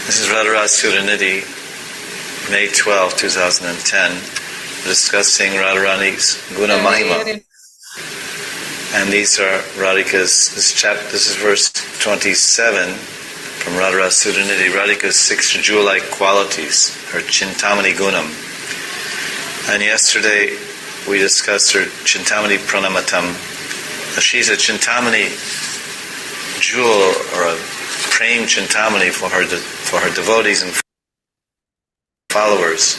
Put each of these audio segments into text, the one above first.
This is Radharani Sudanidhi, May 12, 2010, discussing Radharani's Guna Mahima. And these are Radhika's, this is verse 27 from Radharani Sudanidhi, Radhika's 6 jewel-like qualities, her Chintamani Gunam. And yesterday we discussed her Chintamani Pranamatam. She's a Chintamani jewel, or a Prem Chintamani for her devotees and followers.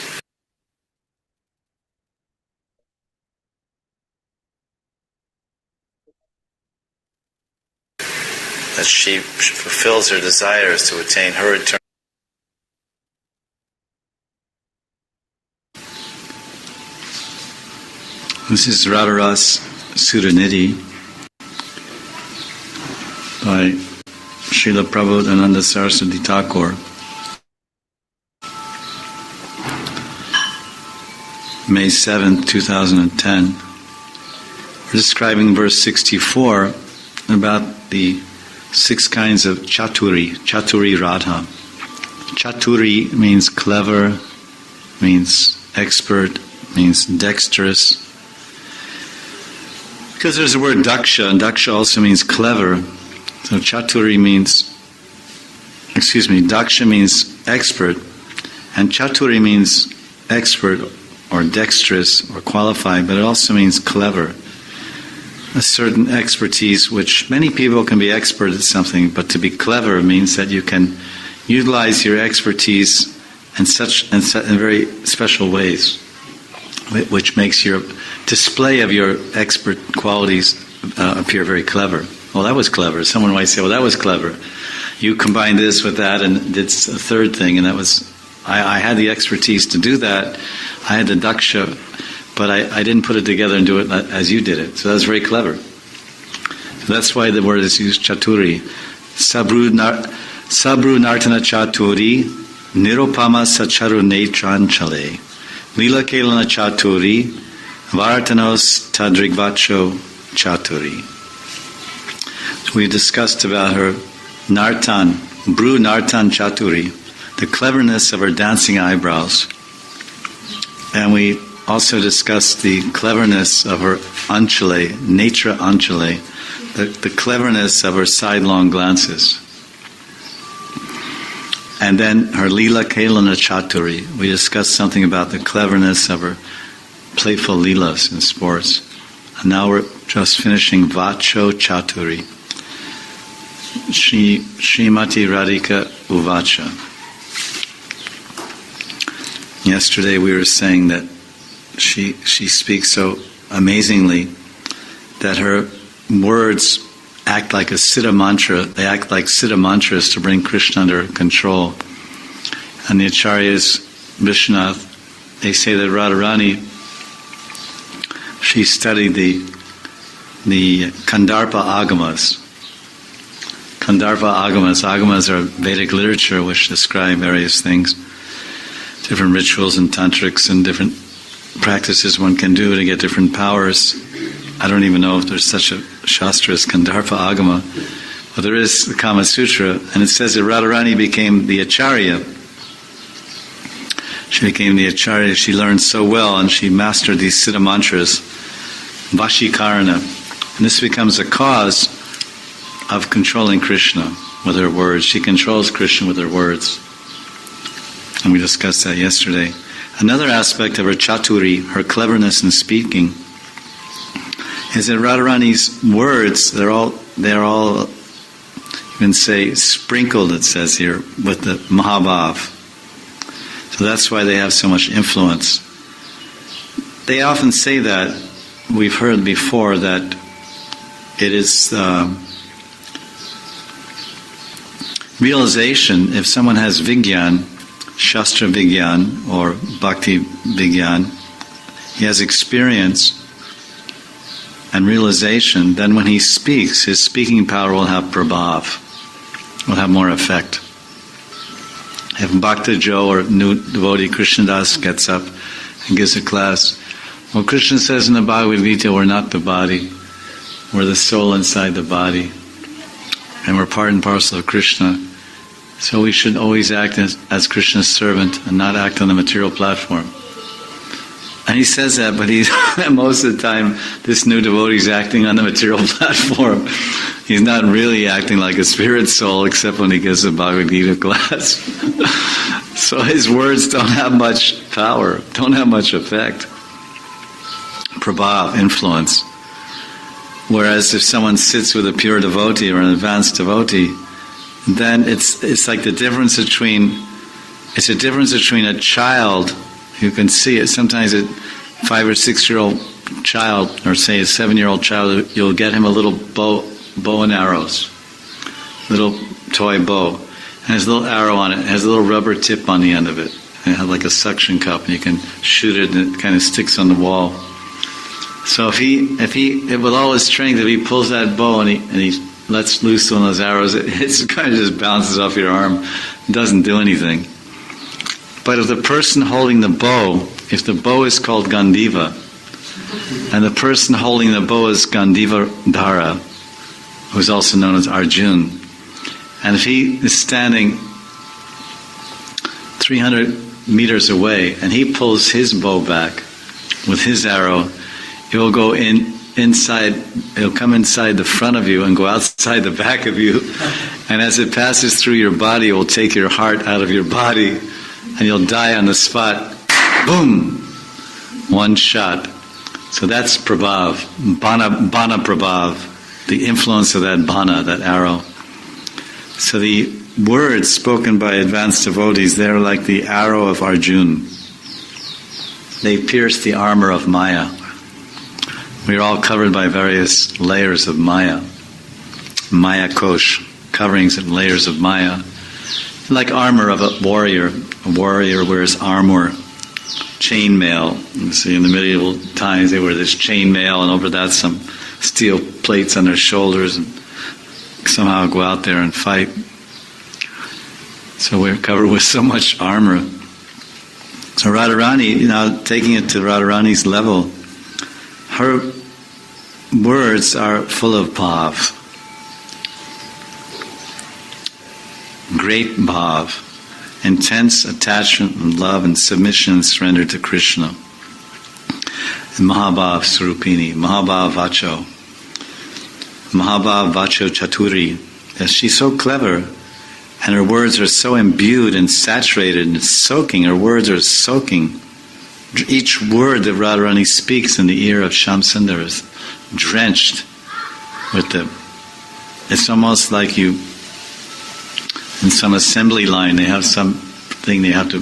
That she fulfills her desires to attain her eternal. This is Radharas Sudanidhi by Srila Prabodhananda Saraswati Thakur. May 7th, 2010. We're describing verse 64 about the 6 kinds of Chaturi Radha. Chaturi means clever, means expert, means dexterous. Because there's the word Daksha, and Daksha also means clever. So Chaturi Daksha means expert, and Chaturi means expert or dexterous or qualified, but it also means clever. A certain expertise, which many people can be expert at something, but to be clever means that you can utilize your expertise in very special ways, which makes your display of your expert qualities appear very clever. Well, that was clever. Someone might say, well, that was clever. You combined this with that and did a third thing, and that was, I had the expertise to do that. I had the daksha, but I didn't put it together and do it as you did it. So that was very clever. So that's why the word is used, chaturi. Sabru nartana chaturi, niropama sacharu netranchale. Lila kelana chaturi, vartanos tadrigvacho chaturi. We discussed about her Nartan, Bru Nartan Chaturi, the cleverness of her dancing eyebrows. And we also discussed the cleverness of her Anchale, Netra Anchale, the cleverness of her sidelong glances. And then her Lila Kelana Chaturi, we discussed something about the cleverness of her playful leelas in sports. And now we're just finishing Vacho Chaturi. Srimati Radhika Uvacha. Yesterday we were saying that she speaks so amazingly that her words act like a Siddha mantra. They act like Siddha mantras to bring Krishna under control. And the Acharyas, Vishwanath, they say that Radharani, she studied the the Kandarpa Agamas. Kandarpa Agamas. Agamas are Vedic literature which describe various things, different rituals and tantrics and different practices one can do to get different powers. I don't even know if there's such a shastra as Kandarpa Agama, but there is the Kama Sutra, and it says that Radharani became the Acharya. She became the Acharya. She learned so well, and she mastered these Siddha mantras, Vashikarana. And this becomes a cause of controlling Krishna with her words. She controls Krishna with her words. And we discussed that yesterday. Another aspect of her chaturi, her cleverness in speaking, is that Radharani's words, they're all, you can say, sprinkled, it says here, with the Mahabhav. So that's why they have so much influence. They often say that, we've heard before, that it is realization, if someone has Vigyan, Shastra Vigyan or Bhakti Vigyan, he has experience and realization, then when he speaks, his speaking power will have prabhav, will have more effect. If Bhakta Joe or new devotee Krishnadas gets up and gives a class, well, Krishna says in the Bhagavad Gita, we're not the body, we're the soul inside the body, and we're part and parcel of Krishna. So we should always act as Krishna's servant and not act on the material platform. And he says that, but most of the time, this new devotee is acting on the material platform. He's not really acting like a spirit soul, except when he gives a Bhagavad Gita class. So his words don't have much power, don't have much effect. Prabhav, influence. Whereas if someone sits with a pure devotee or an advanced devotee, then it's like the difference between, it's a difference between a child, you can see it, sometimes a 5 or 6 year old child, or say a 7-year-old child, you'll get him a little bow and arrows, little toy bow, and has a little arrow on it, it has a little rubber tip on the end of it, and it has like a suction cup, and you can shoot it and it kind of sticks on the wall. So if he with all his strength, if he pulls that bow and he lets loose one of those arrows, it kind of just bounces off your arm, it doesn't do anything. But if the person holding the bow, if the bow is called Gandiva, and the person holding the bow is Gandiva Dhara, who's also known as Arjun, and if he is standing 300 meters away and he pulls his bow back with his arrow, it will go inside, it'll come inside the front of you and go outside the back of you, and as it passes through your body, it will take your heart out of your body, and you'll die on the spot. Boom! One shot. So that's prabhav, bana prabhav, the influence of that bana, that arrow. So the words spoken by advanced devotees, they're like the arrow of Arjun. They pierce the armor of Maya. We are all covered by various layers of Maya. Maya kosh, coverings and layers of Maya. Like armor of a warrior. A warrior wears armor, chainmail. You see, in the medieval times they wear this chainmail, and over that some steel plates on their shoulders, and somehow go out there and fight. So we're covered with so much armor. So Radharani, now taking it to Radharani's level, her words are full of bhav, great bhav, intense attachment and love and submission and surrender to Krishna. Mahabhav Swarupini, Mahabhav Vacho, Mahabhav Vacho Chaturi. Yes, she's so clever, and her words are so imbued and saturated and soaking. Her words are soaking. Each word that Radharani speaks in the ear of Shyamsundar is drenched with the... It's almost like you... In some assembly line, they have something, they have to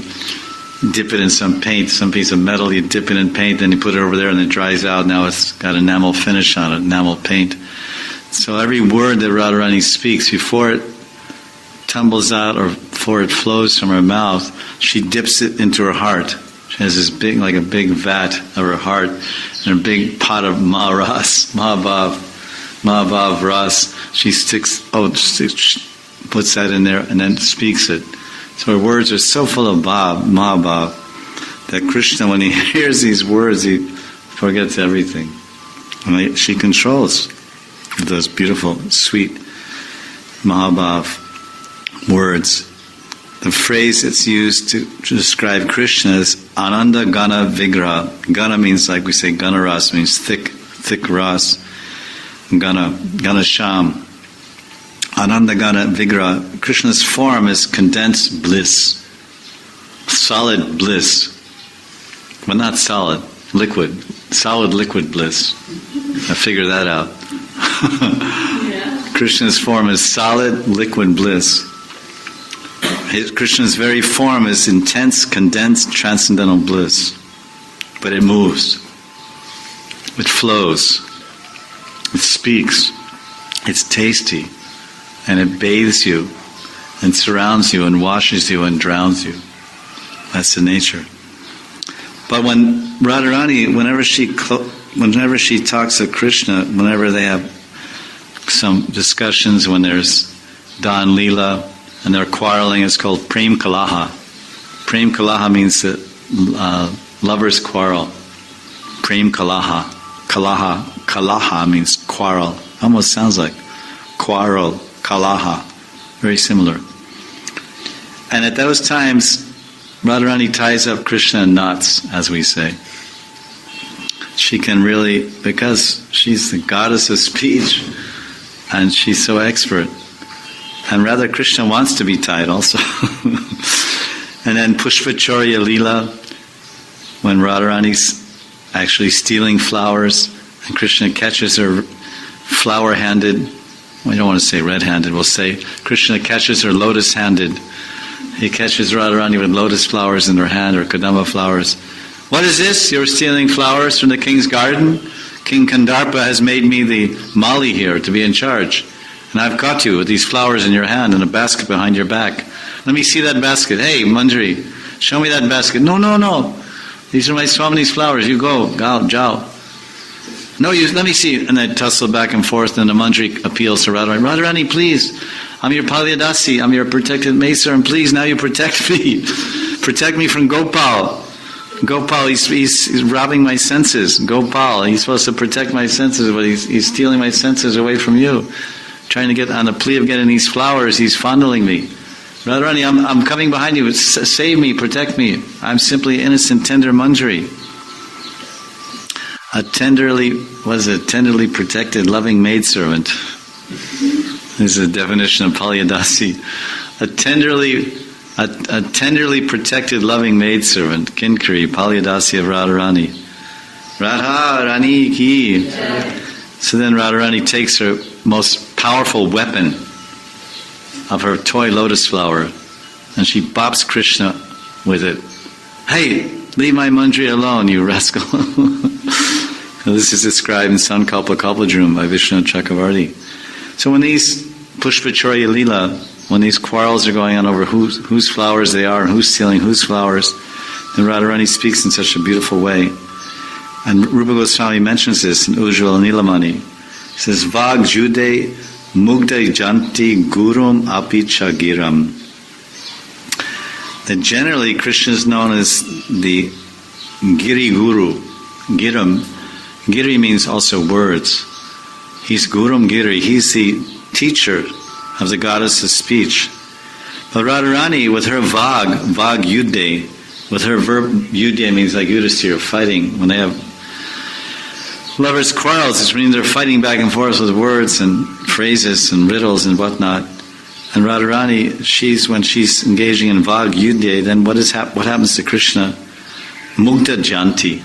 dip it in some paint, some piece of metal, you dip it in paint, then you put it over there and it dries out. Now it's got enamel finish on it, enamel paint. So every word that Radharani speaks, before it tumbles out or before it flows from her mouth, she dips it into her heart. She has this big, like a big vat of her heart, and a big pot of Maharas, Mahabhav. Mahabhav Ras. She puts that in there and then speaks it. So her words are so full of Mahabhav, that Krishna, when he hears these words, he forgets everything. And she controls those beautiful, sweet Mahabhav words. The phrase that's used to describe Krishna is Ananda Gana Vigraha. Gana means, like we say, Gana Ras means thick ras. Gana Sham. Ananda Gana Vigraha. Krishna's form is condensed bliss. Solid bliss. But not solid, liquid. Solid liquid bliss. I figured that out. Krishna's form is solid liquid bliss. Krishna's very form is intense, condensed, transcendental bliss. But it moves. It flows. It speaks. It's tasty. And it bathes you, and surrounds you, and washes you, and drowns you. That's the nature. But when Radharani, whenever she talks of Krishna, whenever they have some discussions, when there's Dan Leela, and they're quarreling, it's called Prem Kalaha. Prem Kalaha means that lovers quarrel. Prem Kalaha. Kalaha means quarrel. Almost sounds like quarrel. Kalaha. Very similar. And at those times, Radharani ties up Krishna in knots, as we say. She can really, because she's the goddess of speech, and she's so expert. And rather, Krishna wants to be tied also. And then Pushpacharya Leela, when Radharani's actually stealing flowers, and Krishna catches her flower-handed, we don't want to say red-handed, we'll say Krishna catches her lotus-handed. He catches Radharani with lotus flowers in her hand, or kadamba flowers. What is this? You're stealing flowers from the king's garden? King Kandarpa has made me the Mali here to be in charge. And I've caught you with these flowers in your hand and a basket behind your back. Let me see that basket. Hey, Manjari, show me that basket. No. These are my Swami's flowers. You go. Jao. No, let me see. And they tussle back and forth, and the Manjari appeals to Radharani. Radharani, please. I'm your Palyadasi. I'm your protected Macer, and please, now you protect me. Protect me from Gopal. Gopal, he's robbing my senses. Gopal, he's supposed to protect my senses, but he's stealing my senses away from you. Trying to get on the plea of getting these flowers, he's fondling me. Radharani, I'm coming behind you. Save me, protect me. I'm simply innocent, tender Manjari. A tenderly protected, loving maidservant. This is a definition of Palyadasi. A tenderly protected, loving maidservant. Kinkari, Palyadasi of Radharani. Radha Rani ki. So then Radharani takes her most powerful weapon of her toy lotus flower, and she bops Krishna with it. Hey, leave my Manjari alone, you rascal. This is described in Sankalpa Kalpadrum by Vishnu Chakravarti. So when these Pushpacharya Leela, when these quarrels are going on over whose flowers they are and who's stealing whose flowers, then Radharani speaks in such a beautiful way. And Rupa Goswami mentions this in Ujjwala Nilamani. He says, Vag Jude Mugda Janti Gurum Api Chagiram. That generally Krishna is known as the Giri Guru. Giram. Giri means also words. He's Gurum Giri. He's the teacher of the goddess of speech. But Radharani, with her Vag Yude, with her verb Yude means like Yudhisthira, fighting. When they have lovers' quarrels, it's meaning they're fighting back and forth with words and phrases and riddles and whatnot. And Radharani, when she's engaging in Vag Yude, then what happens to Krishna? Mugda Janti.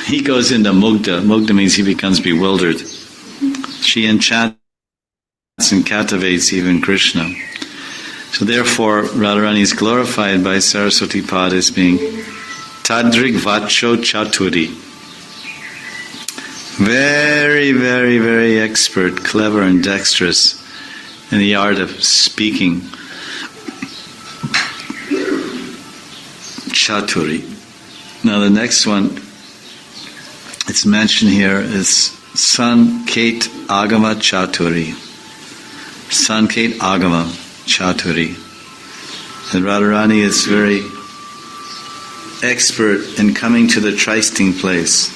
He goes into Mugda. Mugda means he becomes bewildered. She enchants and captivates even Krishna. So therefore, Radharani is glorified by Saraswati Pad as being Tadrik Vacho Chaturi. Very, very, very expert, clever and dexterous in the art of speaking. Chaturi. Now the next one it's mentioned here is Sanket Agama Chaturi. Sanket Agama Chaturi. And Radharani is very expert in coming to the trysting place.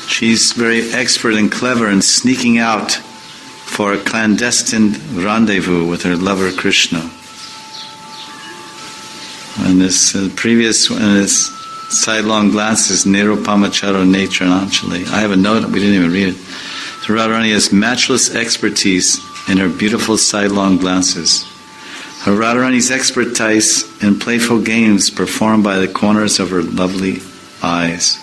She's very expert and clever in sneaking out for a clandestine rendezvous with her lover Krishna. And this previous one is sidelong glances, Nirupamacharo Netrananchali. I have a note, we didn't even read it. So Radharani has matchless expertise in her beautiful sidelong glances. Her Radharani's expertise in playful games performed by the corners of her lovely eyes.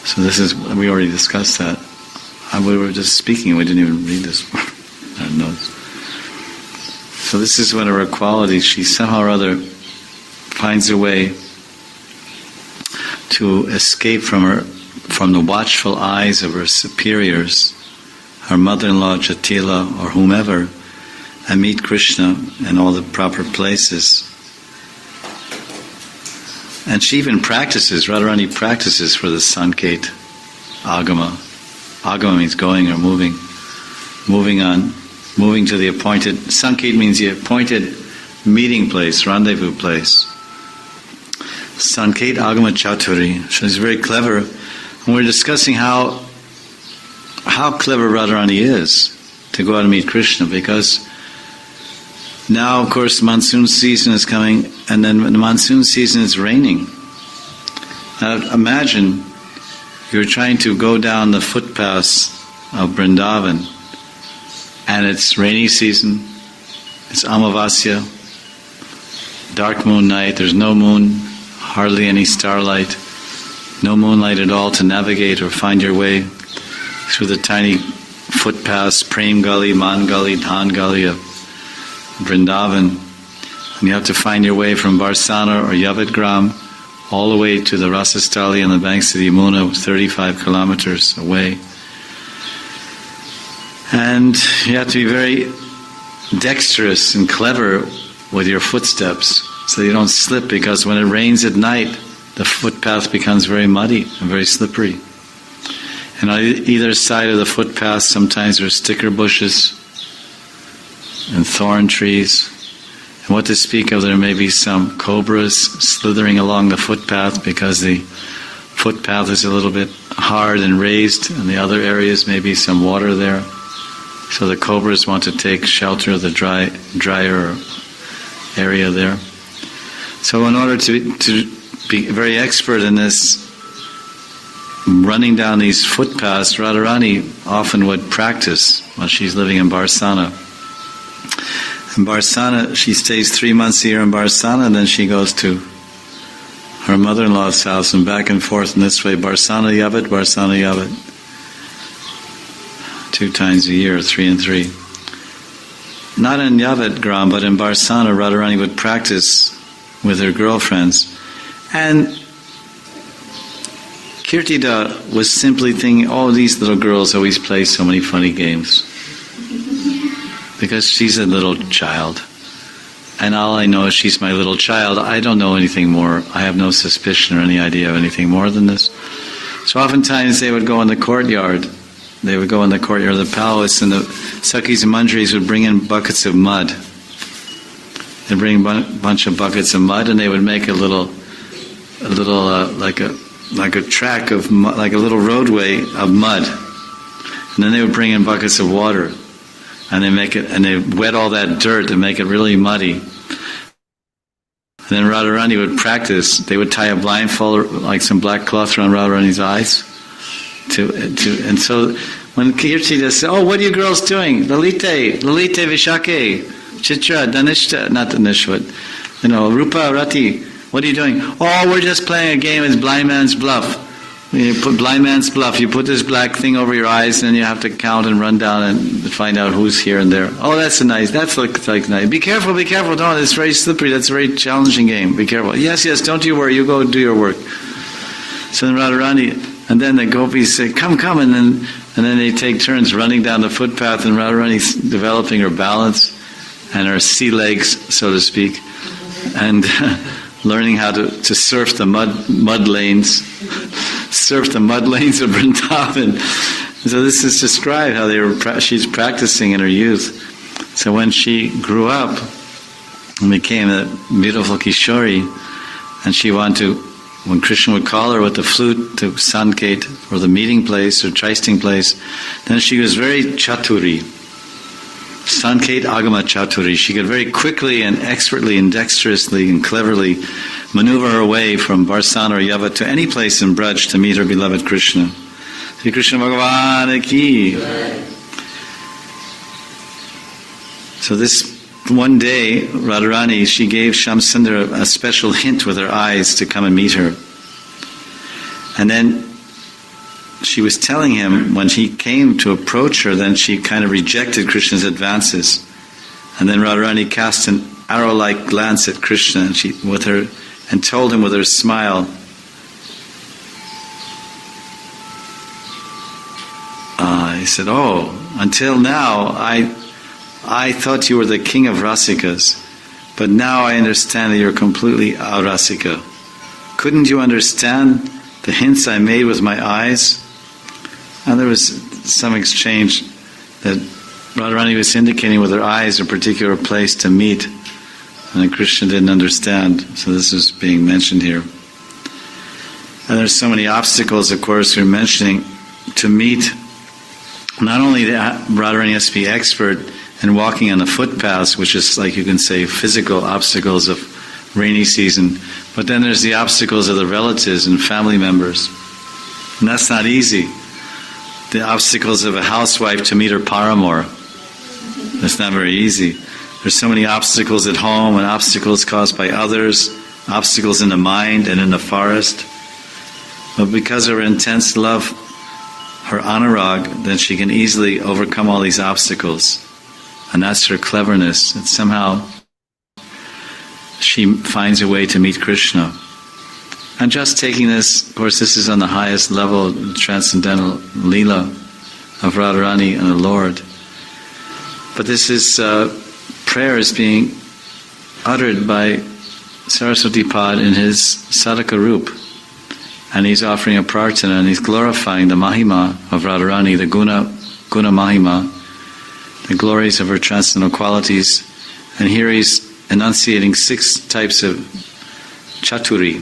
So this is, we already discussed that. We were just speaking, we didn't even read this notes. So this is one of her qualities. She somehow or other finds a way to escape from the watchful eyes of her superiors, her mother-in-law Jatila or whomever, and meet Krishna in all the proper places. And she even practices, Radharani practices for the Sanket Agama. Agama means going or moving to the appointed. Sanket means the appointed meeting place, rendezvous place. Sanket Agama Chaturi. She's very clever. And we're discussing how clever Radharani is to go out and meet Krishna, because now, of course, monsoon season is coming, and then when the monsoon season is raining. Now, imagine you're trying to go down the footpaths of Vrindavan, and it's rainy season, it's Amavasya, dark moon night, there's no moon, hardly any starlight, no moonlight at all to navigate or find your way through the tiny footpaths, Prem Gully, Man Gully, Dhan Gully of Vrindavan. And you have to find your way from Barsana or Yavatgram all the way to the Rasastali on the banks of the Yamuna, 35 kilometers away. And you have to be very dexterous and clever with your footsteps so you don't slip, because when it rains at night, the footpath becomes very muddy and very slippery. And on either side of the footpath, sometimes there are sticker bushes and thorn trees. And what to speak of, there may be some cobras slithering along the footpath, because the footpath is a little bit hard and raised, and the other areas may be some water there. So the cobras want to take shelter of the drier area there. So in order to be very expert in this, running down these footpaths, Radharani often would practice while she's living in Barsana. In Barsana, she stays 3 months a year in Barsana, and then she goes to her mother-in-law's house and back and forth in this way, Barsana Yavat, 2 times a year, 3 and 3. Not in Yavat Gram, but in Barsana, Radharani would practice with her girlfriends. And Kirtida was simply thinking, oh, these little girls always play so many funny games. Because she's a little child. And all I know is she's my little child. I don't know anything more. I have no suspicion or any idea of anything more than this. So oftentimes they would go in the courtyard. They would go in the courtyard of the palace, and the Sakhis and Manjaris would bring in buckets of mud. They'd bring a bunch of buckets of mud, and they would make a little like a track of mud, like a little roadway of mud. And then they would bring in buckets of water. And they wet all that dirt and make it really muddy. And then Radharani would practice. They would tie a blindfold, like some black cloth around Radharani's eyes. And so when Kirtida said, oh, what are you girls doing? Lalite, Vishake, Chitra, Danishta, not Danishwat, Rupa, Rati, what are you doing? Oh, we're just playing a game, it's blind man's bluff. You put blind man's bluff. You put this black thing over your eyes, and you have to count and run down and find out who's here and there. Oh, that looks like nice. Be careful, don't, it's very slippery, that's a very challenging game, be careful. Yes, don't you worry, you go do your work. So then Radharani, and then the gopis say, come, and then they take turns running down the footpath, and Radharani's developing her balance and her sea legs, so to speak, and learning how to surf the mud lanes. Surf the mud lanes of Vrindavan. So this is described how she's practicing in her youth. So when she grew up and became a beautiful Kishori, and she wanted to, when Krishna would call her with the flute to Sanket, or the meeting place or trysting place, then she was very chaturi. Sanket Agama Chaturi. She could very quickly and expertly and dexterously and cleverly maneuver her way from Barsana or Yava to any place in Braj to meet her beloved Krishna. Shri Krishna Bhagavan ki. So this one day, Radharani, she gave Shamsundar a special hint with her eyes to come and meet her. And then she was telling him, when he came to approach her, then she kind of rejected Krishna's advances. And then Radharani cast an arrow-like glance at Krishna and told him with her smile, he said, "Oh, until now I thought you were the king of Rasikas, but now I understand that you're completely arasika. Couldn't you understand the hints I made with my eyes?" And there was some exchange that Radharani was indicating with her eyes a particular place to meet, and then Krishna didn't understand, so this is being mentioned here. And there's so many obstacles, of course, we're mentioning to meet. Not only that, Radharani has to be expert in walking on the footpaths, which is, like you can say, physical obstacles of rainy season, but then there's the obstacles of the relatives and family members. And that's not easy. The obstacles of a housewife to meet her paramour. That's not very easy. There's so many obstacles at home and obstacles caused by others, obstacles in the mind and in the forest. But because of her intense love, her anurag, then she can easily overcome all these obstacles. And that's her cleverness. And somehow she finds a way to meet Krishna. And just taking this, of course, this is on the highest level of the transcendental Leela of Radharani and the Lord. But this is, prayer is being uttered by Saraswati Pad in his Sadhaka Roop. And he's offering a prarthana and he's glorifying the Mahima of Radharani, the Guna Mahima, the glories of her transcendental qualities. And here he's enunciating 6 types of chaturi,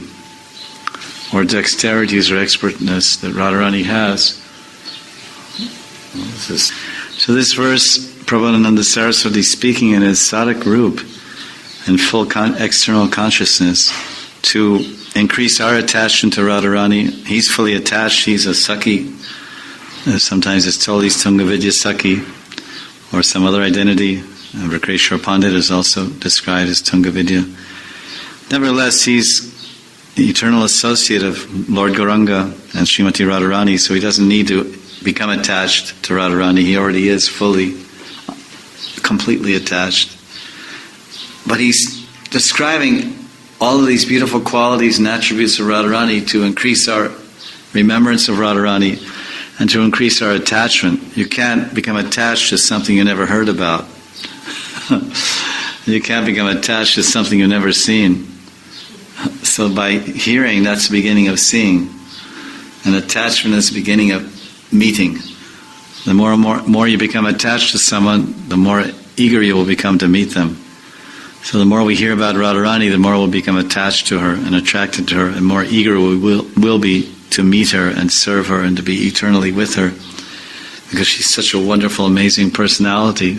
or dexterities or expertness that Radharani has. So this verse, Prabhupada Saraswati speaking in his sadhak roop, in full external consciousness, to increase our attachment to Radharani. He's fully attached, he's a Sakhi. Sometimes it's told he's Tungavidya Sakhi, or some other identity. Vikreshwar Pandit is also described as Tungavidya. Nevertheless, he's the eternal associate of Lord Gauranga and Srimati Radharani, so he doesn't need to become attached to Radharani. He already is fully, completely attached. But he's describing all of these beautiful qualities and attributes of Radharani to increase our remembrance of Radharani and to increase our attachment. You can't become attached to something you never heard about. You can't become attached to something you've never seen. So by hearing, that's the beginning of seeing. And attachment is the beginning of meeting. The more you become attached to someone, the more eager you will become to meet them. So the more we hear about Radharani, the more we'll become attached to her and attracted to her, and more eager we will be to meet her and serve her and to be eternally with her. Because she's such a wonderful, amazing personality.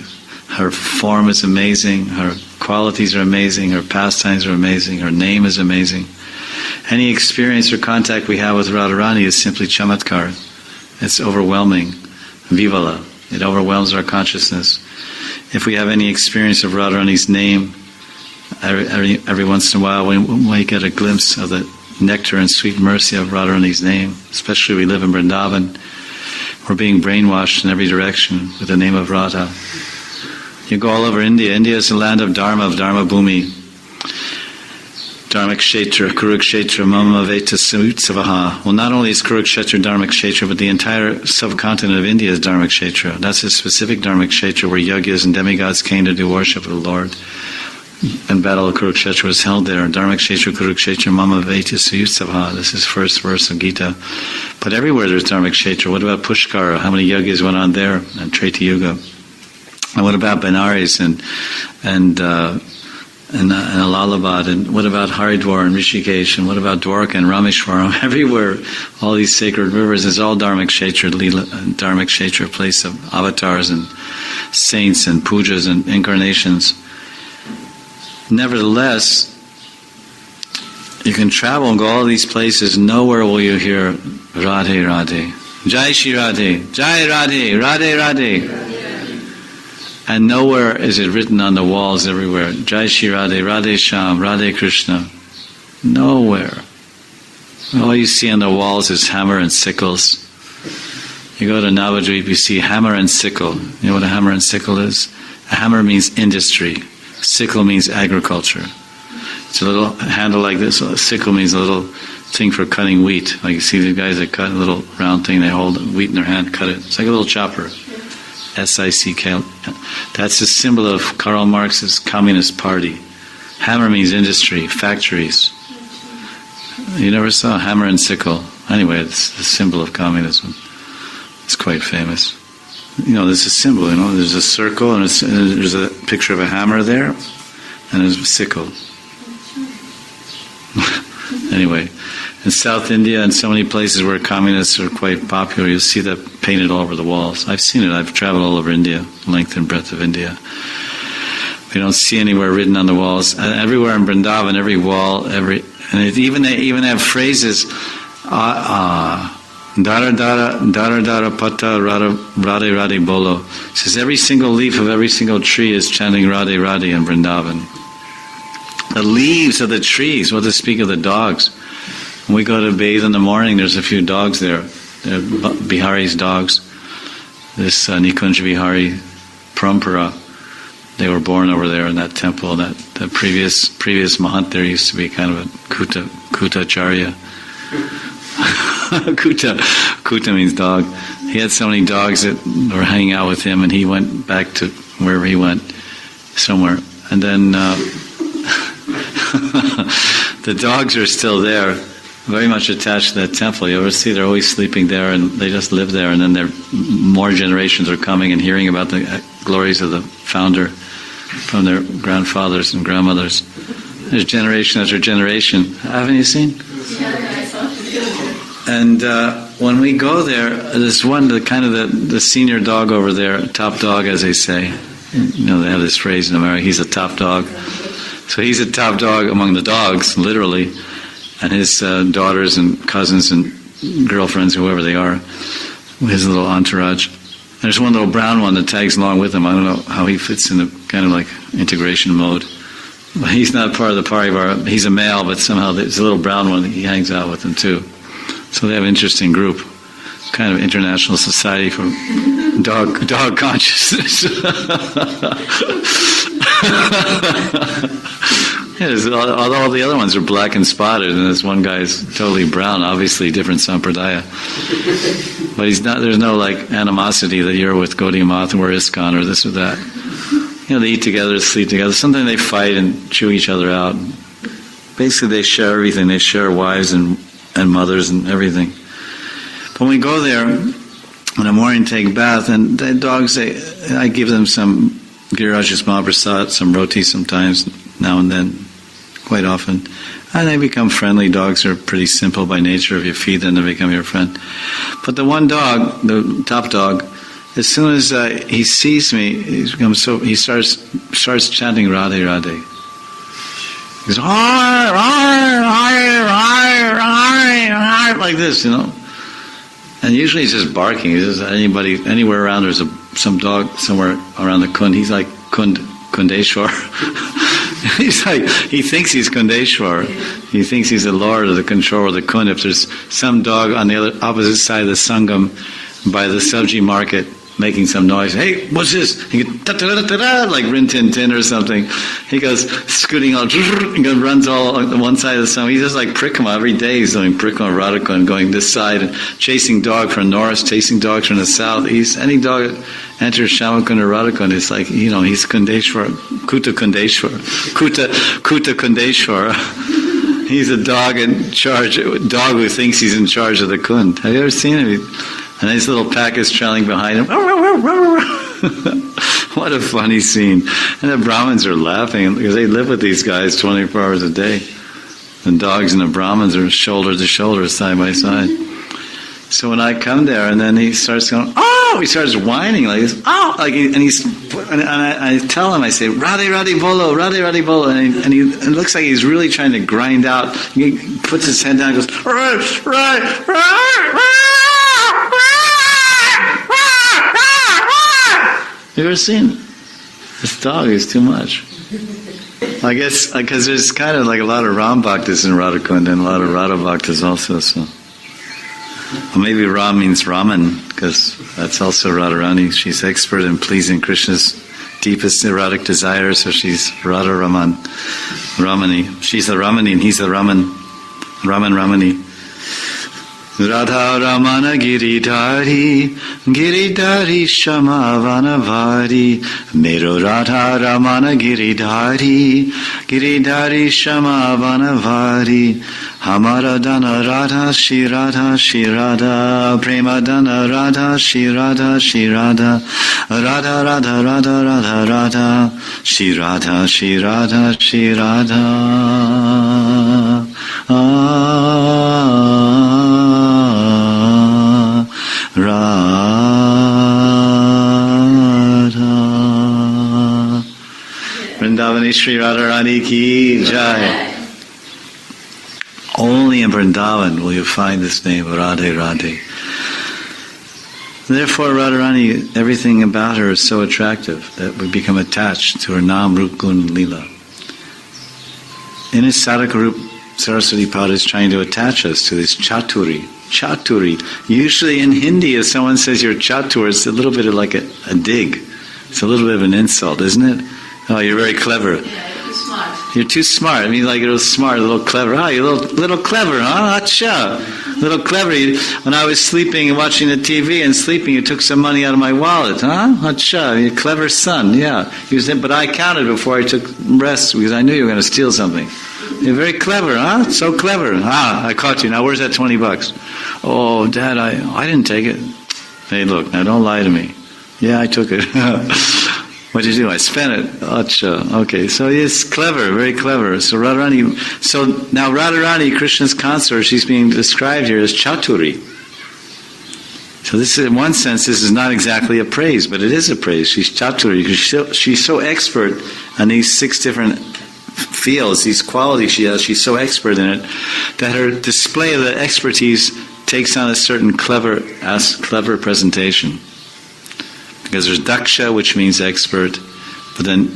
Her form is amazing, her qualities are amazing, her pastimes are amazing, her name is amazing. Any experience or contact we have with Radharani is simply chamatkar. It's overwhelming, vivala. It overwhelms our consciousness. If we have any experience of Radharani's name, every once in a while we get a glimpse of the nectar and sweet mercy of Radharani's name, especially we live in Vrindavan. We're being brainwashed in every direction with the name of Radha. You go all over India. India is the land of Dharma Bhumi. Dharmakshetra, Kurukshetra, Mama Veta Sutsavaha. Well, not only is Kurukshetra Dharmakshetra, but the entire subcontinent of India is Dharmakshetra. That's a specific Dharmakshetra where yogis and demigods came to do worship of the Lord. and Battle of Kurukshetra was held there. Dharmakshetra Kurukshetra Mama Vaitya Suyutsabha. This is first verse of Gita. But everywhere there's Dharmakshetra. What about Pushkara? How many yogis went on there? And Treta Yuga. And what about Benares and Allahabad? And what about Haridwar and Rishikesh? And what about Dwarka and Rameshwaram? Everywhere, all these sacred rivers, is all Dharmakshetra, place of avatars and saints and pujas and incarnations. Nevertheless, you can travel and go all these places. Nowhere will you hear Radhe Radhe, Jai Shri Radhe, Jai Radhe, Radhe Radhe. And nowhere is it written on the walls everywhere, Jai Shri Radhe, Radhe Shyam, Radhe Krishna. Nowhere. All you see on the walls is hammer and sickles. You go to Navadvip, you see hammer and sickle. You know what a hammer and sickle is? A hammer means industry. Sickle means agriculture. It's a little handle like this. A sickle means a little thing for cutting wheat. Like you see the guys that cut a little round thing, they hold wheat in their hand, cut it. It's like a little chopper. S-I-C-K. That's the symbol of Karl Marx's Communist Party. Hammer means industry, factories. You never saw a hammer and sickle. Anyway, it's the symbol of communism. It's quite famous. You know, there's a symbol, you know, there's a circle and there's a picture of a hammer there and there's a sickle. Anyway, in South India and so many places where communists are quite popular, you'll see that painted all over the walls. I've seen it, I've traveled all over India, length and breadth of India. You don't see anywhere written on the walls. And everywhere in Vrindavan, every wall, they even have phrases, Dara Dara, Dara Dara Pata, Radhe Radhe Bolo. It says every single leaf of every single tree is chanting Radhe Radhe in Vrindavan. The leaves of the trees, what to speak of the dogs. When we go to bathe in the morning, there's a few dogs there. They're Bihari's dogs. This Nikunj Vihari Parampara, they were born over there in that temple. That the previous Mahant there used to be kind of a Kutacharya. Kuta means dog. He had so many dogs that were hanging out with him, and he went back to wherever he went, somewhere. And then the dogs are still there, very much attached to that temple. You ever see they're always sleeping there, and they just live there. And then more generations are coming and hearing about the glories of the founder from their grandfathers and grandmothers. There's generation after generation. Haven't you seen? And when we go there, there's one, the senior dog over there, top dog as they say. You know, they have this phrase in America, he's a top dog. So he's a top dog among the dogs, literally. And his daughters and cousins and girlfriends, whoever they are, his little entourage. There's one little brown one that tags along with him. I don't know how he fits in the kind of like integration mode. But he's not part of the party bar. He's a male, but somehow there's a little brown one, he hangs out with them too. So they have an interesting group, kind of international society for dog consciousness. All the other ones are black and spotted, and this one guy's totally brown, obviously different sampradaya. But there's no like animosity that you're with Gaudiya Math or ISKCON or this or that. You know, they eat together, sleep together. Sometimes they fight and chew each other out. Basically, they share everything. They share wives and mothers and everything. But when we go there in the morning, take bath, and the dogs, I give them some Giriraj's Mahaprasad, some roti sometimes, now and then, quite often. And they become friendly. Dogs are pretty simple by nature. If you feed them, they become your friend. But the one dog, the top dog, as soon as he sees me, he starts chanting Radhe Radhe. He goes, "Arr, arr, arr, arr, arr, arr," like this, you know. And usually he's just barking. He's just anywhere around there's some dog somewhere around the Kund. He's like Kundeshwar. He's like, he thinks he's Kundeshwar. He thinks he's the lord or the controller of the Kund. If there's some dog on the opposite side of the Sangam by the Sabji market making some noise, "Hey, what's this?" He goes, "Ta-ta-ta-ta-ta," like Rin Tin Tin or something. He goes scooting all, and runs all on one side of the sun. He's just like Prikrama every day. He's doing Prikrama Radhika and going this side and chasing dog from north, chasing dogs from the south, east. Any dog, enters Shyamakunda Radhakunda, it's like, he's Kundeshwar, Kuta Kundeshwar, Kuta Kundeshwar. He's a dog in charge, a dog who thinks he's in charge of the Kund. Have you ever seen him? And his little pack is trailing behind him. What a funny scene. And the Brahmins are laughing because they live with these guys 24 hours a day. The dogs and the Brahmins are shoulder to shoulder, side by side. So when I come there, and then he starts going, oh! He starts whining like this, oh! And I tell him, I say, Radhe Radhe Bolo, Radhe Radhe Bolo. And it looks like he's really trying to grind out. He puts his head down and goes, You ever seen this dog is too much. I guess because there's kind of like a lot of Ram Bhaktas in Radhakunda and a lot of Radha Bhaktas also. So, or maybe Ram means Raman because that's also Radharani. She's expert in pleasing Krishna's deepest erotic desire, so she's Radha Ramani. She's the Ramani and he's the Raman Ramani. Radha Ramana Giridhari, Giridhari Shama Vanavari, Mero Radha Ramana Giridhari, Giridhari Shama Vanavari, Hamara Dana Radha Shirada Shirada, Prema Dana Radha Shirada Shirada, Radha Radha Radha Radha Radha, Shirada Shirada Shirada. Radha Vrindavani Shri Radharani Ki Jai. Only in Vrindavan will you find this name, Radhe Radhe. Therefore, Radharani, everything about her is so attractive that we become attached to her Nam, Rup, Gun, Lila. In his Sadhaka Rup, Saraswati Pada is trying to attach us to this Chaturi. Chaturi. Usually in Hindi, if someone says you're Chatur, it's a little bit of like a dig. It's a little bit of an insult, isn't it? Oh, you're very clever. Yeah, you're too smart. You're too smart. I mean, like you're smart, a little clever. Oh, you're a little clever, huh? Acha. Little clever. When I was sleeping and watching the TV and sleeping, you took some money out of my wallet, huh? Acha. You're a clever son, yeah. But I counted before I took rest because I knew you were going to steal something. You're very clever, huh? So clever. I caught you. Now where's that $20? Oh, Dad, I didn't take it. Hey, look, now don't lie to me. Yeah, I took it. What'd you do? I spent it. Acha. Okay, so it's clever, very clever. So Radharani, now Radharani, Krishna's consort, she's being described here as Chaturi. So this is, in one sense, this is not exactly a praise, but it is a praise. She's Chaturi because she's so expert on these 6 different fields, these qualities she has. She's so expert in it that her display of the expertise takes on a certain clever presentation. Because there's Daksha, which means expert, but then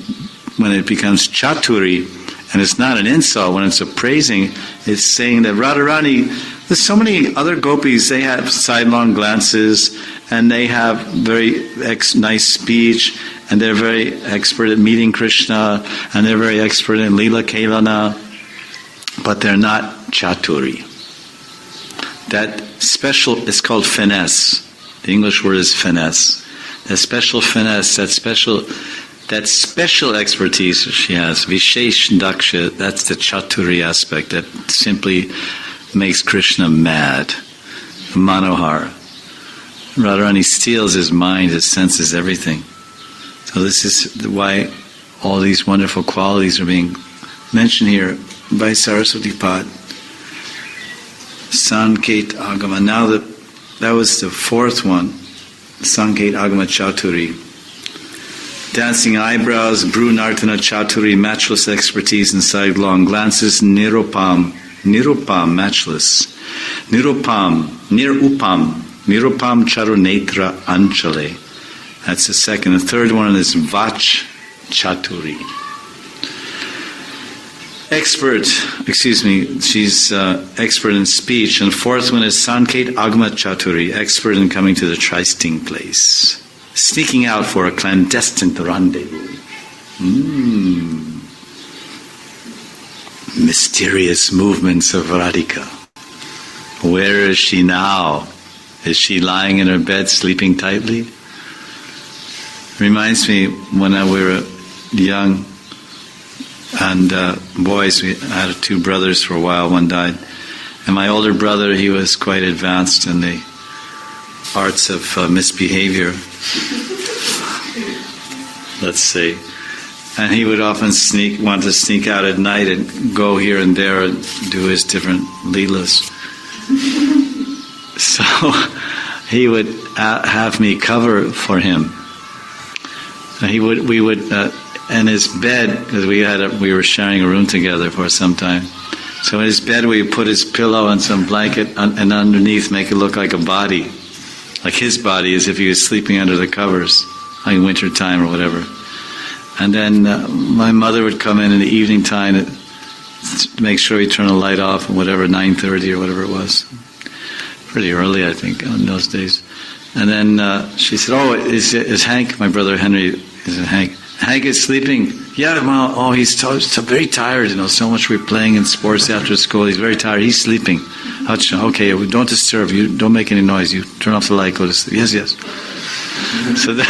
when it becomes Chaturi, and it's not an insult, when it's a praising, it's saying that Radharani, there's so many other gopis, they have sidelong glances, and they have very nice speech, and they're very expert at meeting Krishna, and they're very expert in Lila Kelana, but they're not Chaturi. That special, it's called finesse. The English word is finesse. That special finesse, that special expertise she has, Vishesh Daksha, that's the Chaturi aspect that simply makes Krishna mad. Manohar. Radharani steals his mind, his senses, everything. So this is why all these wonderful qualities are being mentioned here by Saraswati Pad. Sanket Agama. Now that was the 4th one. Sanket Agama Chaturi. Dancing eyebrows, Bru Nartana Chaturi, matchless expertise in sidelong glances, Nirupam, matchless. Nirupam Charunetra Anchale. That's the second. The third one is Vach Chaturi. She's expert in speech. And the 4th one is Sanket Agama Chaturi, expert in coming to the trysting place. Sneaking out for a clandestine rendezvous. Mysterious movements of Radhika. Where is she now? Is she lying in her bed sleeping tightly? reminds me when we were young and boys. I had two brothers for a while. One died, and my older brother, he was quite advanced in the arts of misbehavior, let's say. And he would often want to sneak out at night and go here and there and do his different leelas. So he would have me cover for him. We would in his bed, because we were sharing a room together for some time. So in his bed we put his pillow and some blanket and underneath make it look like a body, like his body, as if he was sleeping under the covers, like winter time or whatever. And then my mother would come in the evening time to make sure we turn the light off and whatever, 9:30 or whatever it was. Pretty early, I think, in those days. And then she said, "Oh, is Hank, my brother Henry, is it Hank? Hank is sleeping." "Yeah, Mom. Oh, he's so very tired, so much we're playing in sports after school. He's very tired. He's sleeping." "Okay, don't disturb. You don't make any noise. You turn off the light, go to sleep." Yes. So then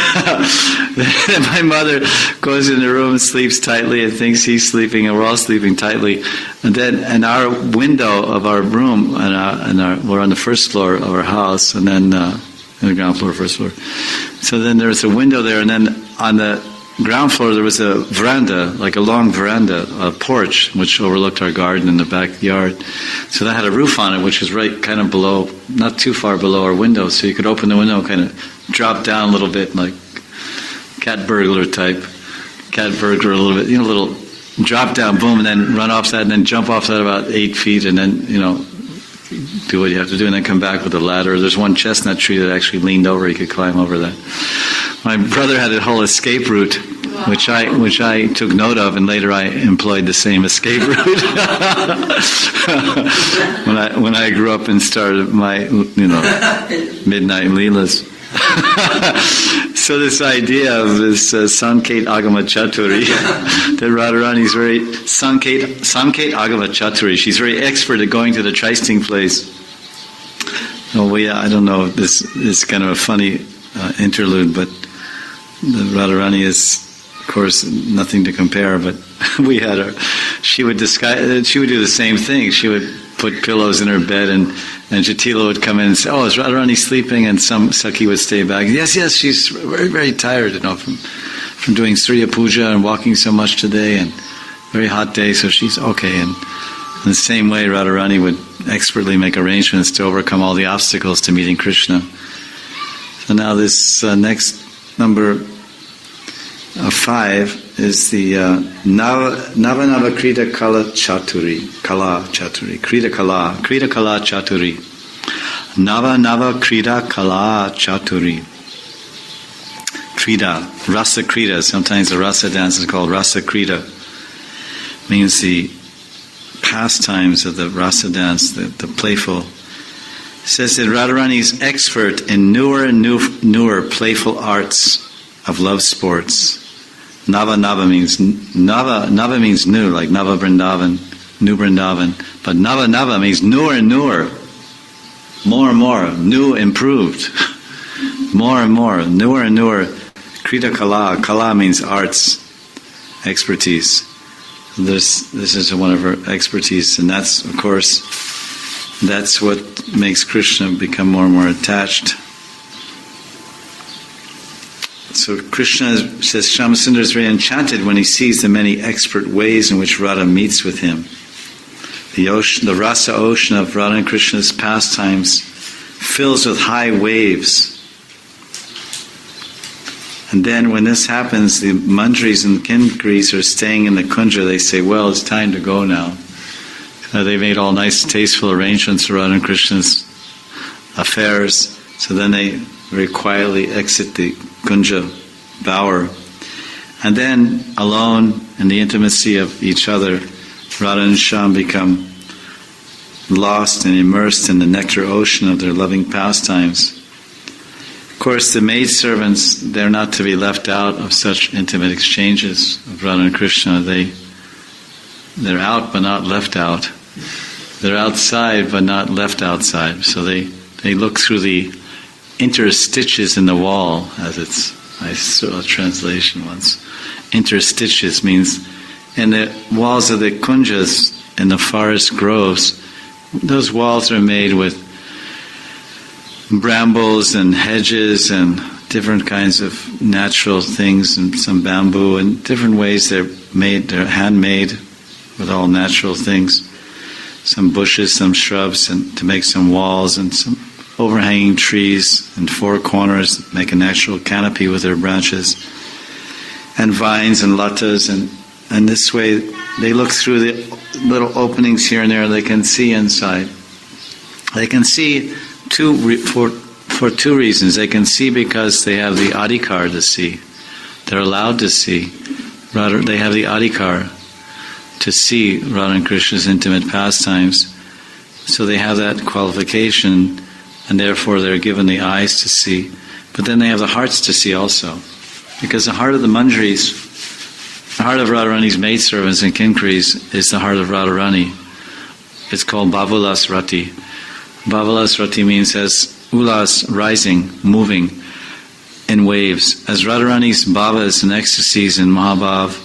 my mother goes in the room and sleeps tightly and thinks he's sleeping, and we're all sleeping tightly. And then in our window of our room, we're on the first floor of our house, and then in the ground floor, first floor. So then there's a window there, and then on the ground floor there was a veranda, like a long veranda, a porch, which overlooked our garden in the backyard. So that had a roof on it, which was right kind of below, not too far below our window, so you could open the window and kind of drop down a little bit, like cat burglar a little bit, little drop down, boom, and then run off that, and then jump off that about 8 feet, and then, do what you have to do, and then come back with a ladder. There's one chestnut tree that actually leaned over, you could climb over that. My brother had a whole escape route, which I took note of, and later I employed the same escape route when I grew up and started my midnight leelas. So this idea of this Sanket Agama Chaturi, that Radharani is very Sanket Agama Chaturi. She's very expert at going to the trysting place. I don't know. This is kind of a funny interlude, but the Radharani is, of course, nothing to compare. But we had her. She would do the same thing. She would put pillows in her bed, and Jatila would come in and say, "Oh, is Radharani sleeping?" And some Sakhi would stay back. Yes, she's very, very tired, from doing Sriya Puja and walking so much today, and very hot day, so she's okay. And in the same way, Radharani would expertly make arrangements to overcome all the obstacles to meeting Krishna. So now this next number 5 is the Nava Krita Kala Chaturi. Krita Kala Chaturi. Nava Krita Kala Chaturi. Krita, Rasa Krita. Sometimes the Rasa dance is called Rasa Krita. Means the pastimes of the Rasa dance, the playful. It says that Radharani is expert in newer playful arts of love sports. Nava means new, like Nava Vrindavan, New Vrindavan. But Nava means newer and newer, more and more, new, improved, more and more, newer and newer. Krita Kala means arts, expertise. This is one of her expertise, and that's, of course, that's what makes Krishna become more and more attached. So Krishna says Shyamasundar is very enchanted when he sees the many expert ways in which Radha meets with him. The rasa ocean of Radha and Krishna's pastimes fills with high waves. And then when this happens, the Mandris and Kinkaris are staying in the kunja. They say, "Well, it's time to go now." They made all nice, tasteful arrangements for Radha and Krishna's affairs. So then they very quietly exit the kunja bower. And then, alone, in the intimacy of each other, Radha and Shyam become lost and immersed in the nectar ocean of their loving pastimes. Of course, the maidservants, they're not to be left out of such intimate exchanges of Radha and Krishna. They're out but not left out. They're outside but not left outside. So they look through the interstitches in the wall, as it's I saw a translation once. Interstitious means in the walls of the kunjas, in the forest groves, those walls are made with brambles and hedges and different kinds of natural things and some bamboo and different ways they're handmade with all natural things. Some bushes, some shrubs, and to make some walls, and some overhanging trees in four corners that make a natural canopy with their branches, and vines and latas, and this way they look through the little openings here and there. They can see inside. They can see for two reasons. They can see because they have the adhikar to see. They're allowed to see. Rather, they have the adhikar to see Radha and Krishna's intimate pastimes. So they have that qualification, and therefore they're given the eyes to see. But then they have the hearts to see also. Because the heart of the Manjaris, the heart of Radharani's maidservants and kinkaris is the heart of Radharani. It's called Bhavulas Rati. Bhavulas Rati means as ulas, rising, moving in waves. As Radharani's bhavas and ecstasies and mahabhav,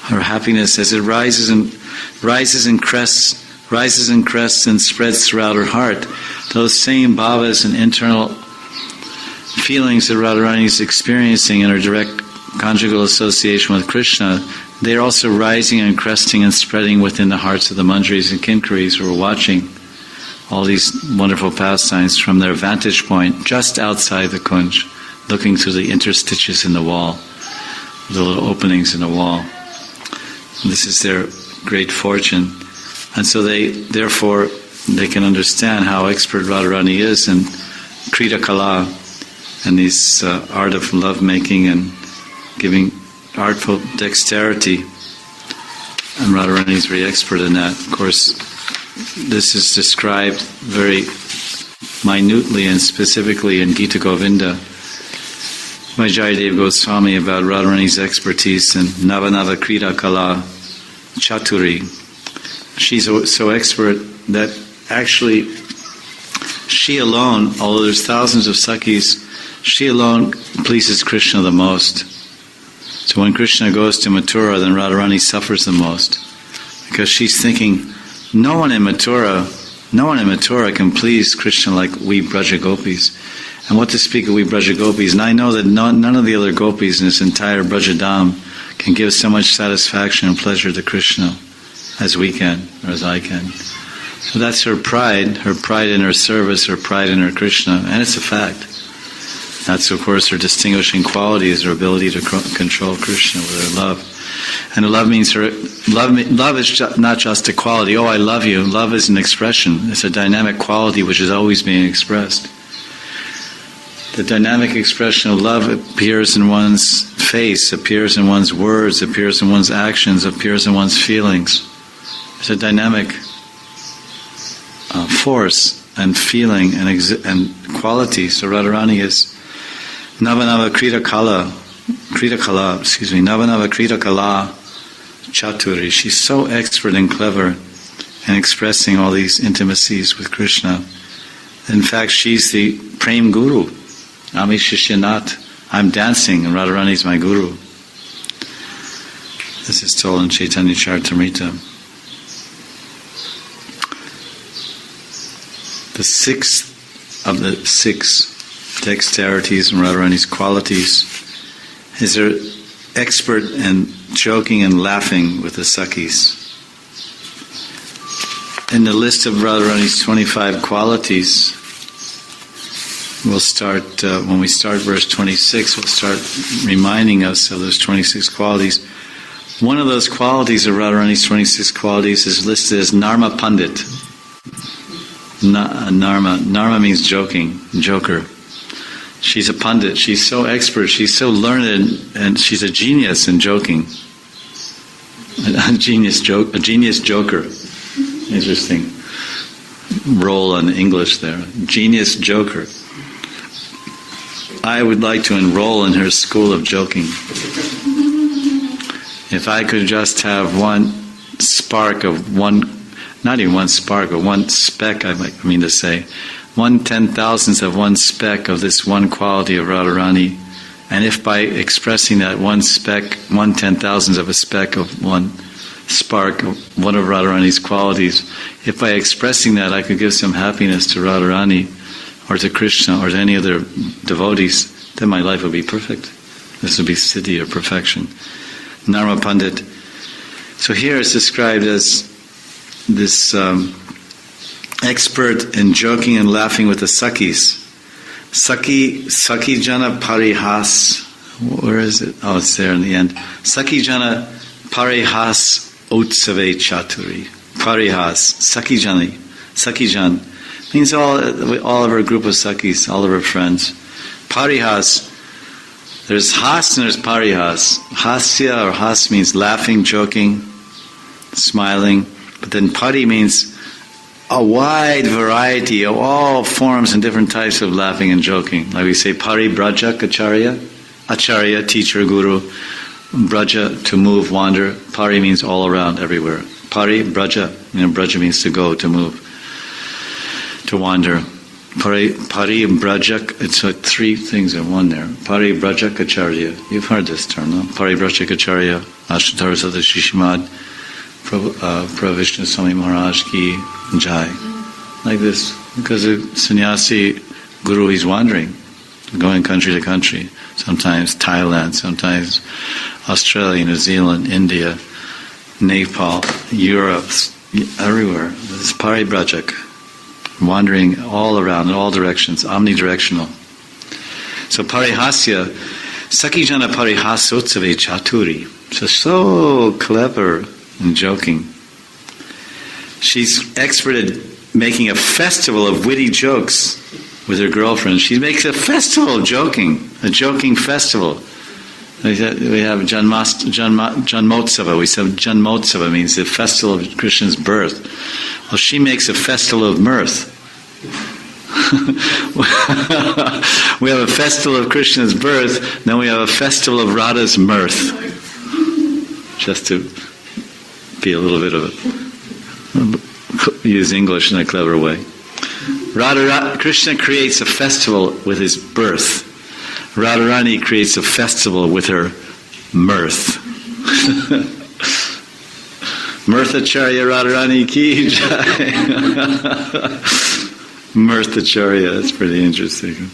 her happiness, as it rises and crests and spreads throughout her heart, those same bhavas and internal feelings that Radharani is experiencing in her direct conjugal association with Krishna, they're also rising and cresting and spreading within the hearts of the manjaris and kinkaris who are watching all these wonderful pastimes from their vantage point just outside the kunj, looking through the interstitious in the wall, the little openings in the wall. This is their great fortune. And so therefore they can understand how expert Radharani is in Krita Kala and this art of love-making and giving artful dexterity. And Radharani is very expert in that. Of course, this is described very minutely and specifically in Gita Govinda by Jayadev Goswami about Radharani's expertise in Navanava Krita Kala Chaturi. She's so expert that actually she alone, although there's thousands of Sakhis, she alone pleases Krishna the most. So when Krishna goes to Mathura, then Radharani suffers the most. Because she's thinking, no one in Mathura can please Krishna like we Braja Gopis. And what to speak of we Braja Gopis. And I know that none of the other gopis in this entire Brajadam can give so much satisfaction and pleasure to Krishna as we can, or as I can. So that's her pride in her service, her pride in her Krishna, and it's a fact. That's, of course, her distinguishing quality is her ability to control Krishna with her love. And love means love is not just a quality, oh, I love you. Love is an expression. It's a dynamic quality which is always being expressed. The dynamic expression of love appears in one's face, appears in one's words, appears in one's actions, appears in one's feelings. It's a dynamic force and feeling and quality. So Radharani is Navanava Krita Kala Chaturi. She's so expert and clever in expressing all these intimacies with Krishna. In fact, she's the Prem Guru. Ami Shishyanat. I'm dancing and Radharani is my guru. This is told in Chaitanya Charitamrita. The sixth of the six dexterities and Radharani's qualities is her expert in joking and laughing with the Sakhis. In the list of Radharani's 25 qualities, we'll start, when we start verse 26, we'll start reminding us of those 26 qualities. One of those qualities of Radharani's 26 qualities is listed as Narma Pandit. Narma means joking, joker. She's a pandit, she's so expert, she's so learned, and she's a genius in joking. A genius joker. Interesting role in English there. Genius joker. I would like to enroll in her school of joking. If I could just have one spark of one, not even one spark, but one speck, I mean to say, 1/10,000th of one speck of this one quality of Radharani And if by expressing that one speck, 1/10,000th of a speck of one spark of one of Radharani's qualities, if by expressing that I could give some happiness to Radharani or to Krishna or to any other devotees, then my life would be perfect. This would be siddhi or perfection. Narma Pandit. So here it's described as this expert in joking and laughing with the Sakhis. Sakhi Jana Parihas. Where is it? Oh, it's there in the end. Sakhi Jana Parihas Utsave Chaturi. Parihas. Sakhi Jan means all of our group of Sakhis, all of our friends. Parihas. There's has and there's parihas. Hasya or has means laughing, joking, smiling. But then pari means a wide variety of all forms and different types of laughing and joking. Like we say pari brajak acharya. Acharya, teacher, guru. Braja, to move, wander. Pari means all around, everywhere. Pari, braja. Braja means to go, to move, to wander. Pari brajak, it's like three things in one there. Pari brajak acharya. You've heard this term, no? Pari brajak acharya, Ashtara Sada Shishimad, Pravishna Swami Maharaj ki jai. Like this. Because a sannyasi guru, he's wandering, going country to country. Sometimes Thailand, sometimes Australia, New Zealand, India, Nepal, Europe, everywhere. This is Pari brajak. Wandering all around in all directions, omnidirectional. So parihasya, Sakijana parihasotsave chaturi. So clever and joking. She's expert at making a festival of witty jokes with her girlfriend. She makes a festival of joking, a joking festival. We have Janmotsava. We said Janmotsava means the festival of Krishna's birth. Well, she makes a festival of mirth. We have a festival of Krishna's birth, then we have a festival of Radha's mirth. Just to be a little bit of use English in a clever way. Krishna creates a festival with his birth. Radharani creates a festival with her mirth. Mirthacharya Radharani ki jai. Mirthacharya, that's pretty interesting.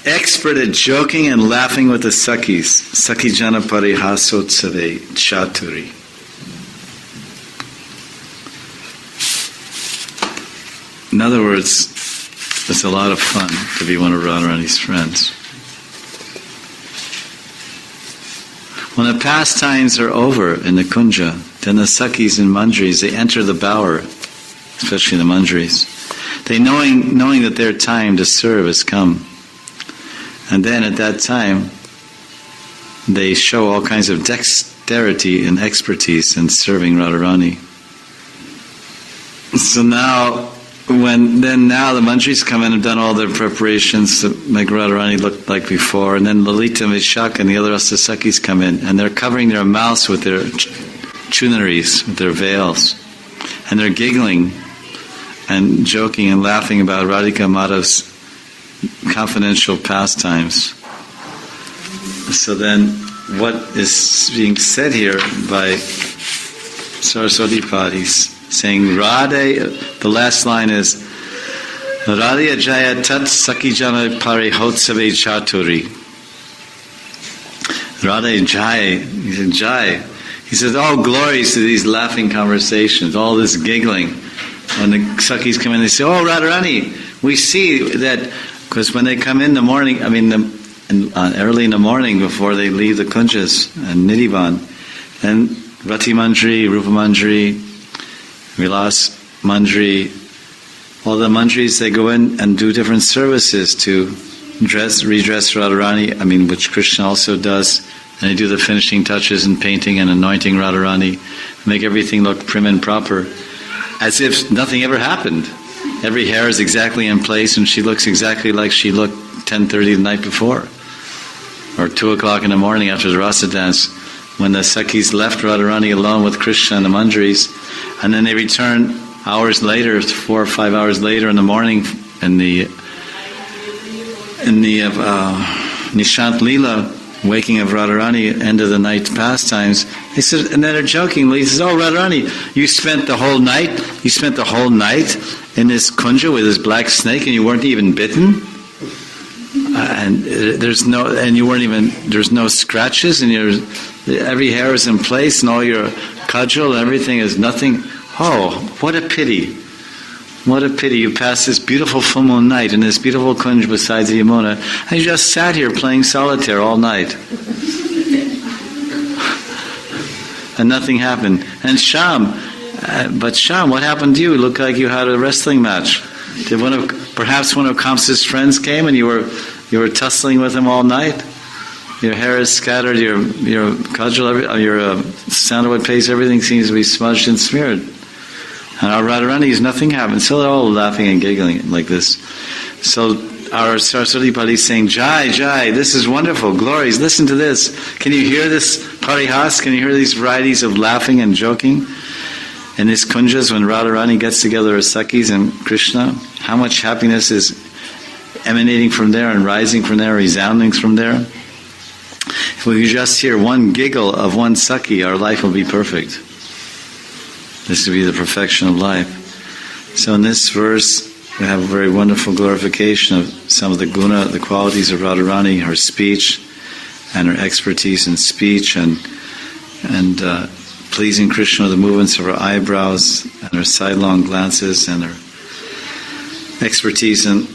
Expert at joking and laughing with the Sakhis. Sakhijana parihasotsave chaturi. In other words, it's a lot of fun to be one of Radharani's friends. When the pastimes are over in the kunja, then the Sakhis and Manjaris, they enter the bower, especially the Manjaris. They knowing that their time to serve has come. And then at that time, they show all kinds of dexterity and expertise in serving Radharani. So now the Manjaris come in and have done all their preparations to make Radharani look like before, and then Lalita, Vishaka and the other Sakhis come in, and they're covering their mouths with their chunaris, with their veils, and they're giggling and joking and laughing about Radhika Madhav's confidential pastimes. So then, what is being said here by Saraswati Padi's saying Radhe, the last line is Radhe Jaya Tat Sakijana Parihotsave Chaturi. Radhe Jai, he said Jai. He says, all glories to these laughing conversations, all this giggling. When the Sakhis come in, they say, oh Radharani, we see that, because when they come in the morning, early in the morning before they leave the kunjas and Nidhivan, and Rati Manjari, Rupa Manjari, Vilas Manjari, all the Manjaris, they go in and do different services to redress Radharani, which Krishna also does, and they do the finishing touches and painting and anointing Radharani, make everything look prim and proper, as if nothing ever happened. Every hair is exactly in place and she looks exactly like she looked 10:30 the night before, or 2 o'clock in the morning after the rasa dance, when the Sakhis left Radharani alone with Krishna and the Manjaris, and then they return hours later, 4 or 5 hours later in the morning, in the in the Nishant Leela, waking of Radharani, end of the night pastimes, he said, and then they're jokingly, he says, "Oh, Radharani, you spent the whole night in this kunja with this black snake, and you weren't even bitten, and there's no scratches, and every hair is in place, and all your cudgel, everything is nothing. Oh, what a pity! What a pity! You passed this beautiful full moon night in this beautiful kunj beside the Yamuna, and you just sat here playing solitaire all night." And nothing happened. And Sham, what happened to you? It looked like you had a wrestling match. Did perhaps one of Kamsa's friends came and you were tussling with him all night? Your hair is scattered, your cudgel, your sandalwood paste, everything seems to be smudged and smeared. And our Radharani's nothing happened. So they're all laughing and giggling like this. So our Saraswati Pali is saying, "Jai, Jai, this is wonderful, glories, listen to this. Can you hear this parihas? Can you hear these varieties of laughing and joking? In this kunjas, when Radharani gets together with Sakhis and Krishna, how much happiness is emanating from there and rising from there, resounding from there? If we could just hear one giggle of one Sakhi, our life will be perfect. This would be the perfection of life." So in this verse, we have a very wonderful glorification of some of the guna, the qualities of Radharani, her speech, and her expertise in speech, and pleasing Krishna with the movements of her eyebrows, and her sidelong glances, and her expertise in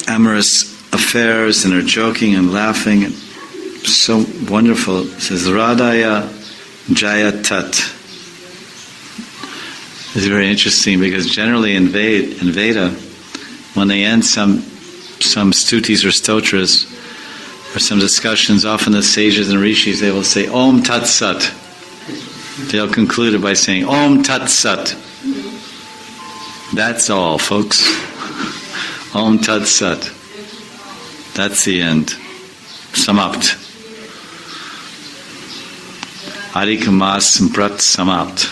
amorous affairs, and her joking and laughing. So wonderful. It says, "Radhaya Jaya Tat." It's very interesting because generally in Veda, when they end some stutis or stotras or some discussions, often the sages and rishis, they will say Om Tat Sat. They'll conclude it by saying Om Tat Sat. That's all, folks. Om Tat Sat. That's the end. Samapt. Adhikamas Samprat Samapt.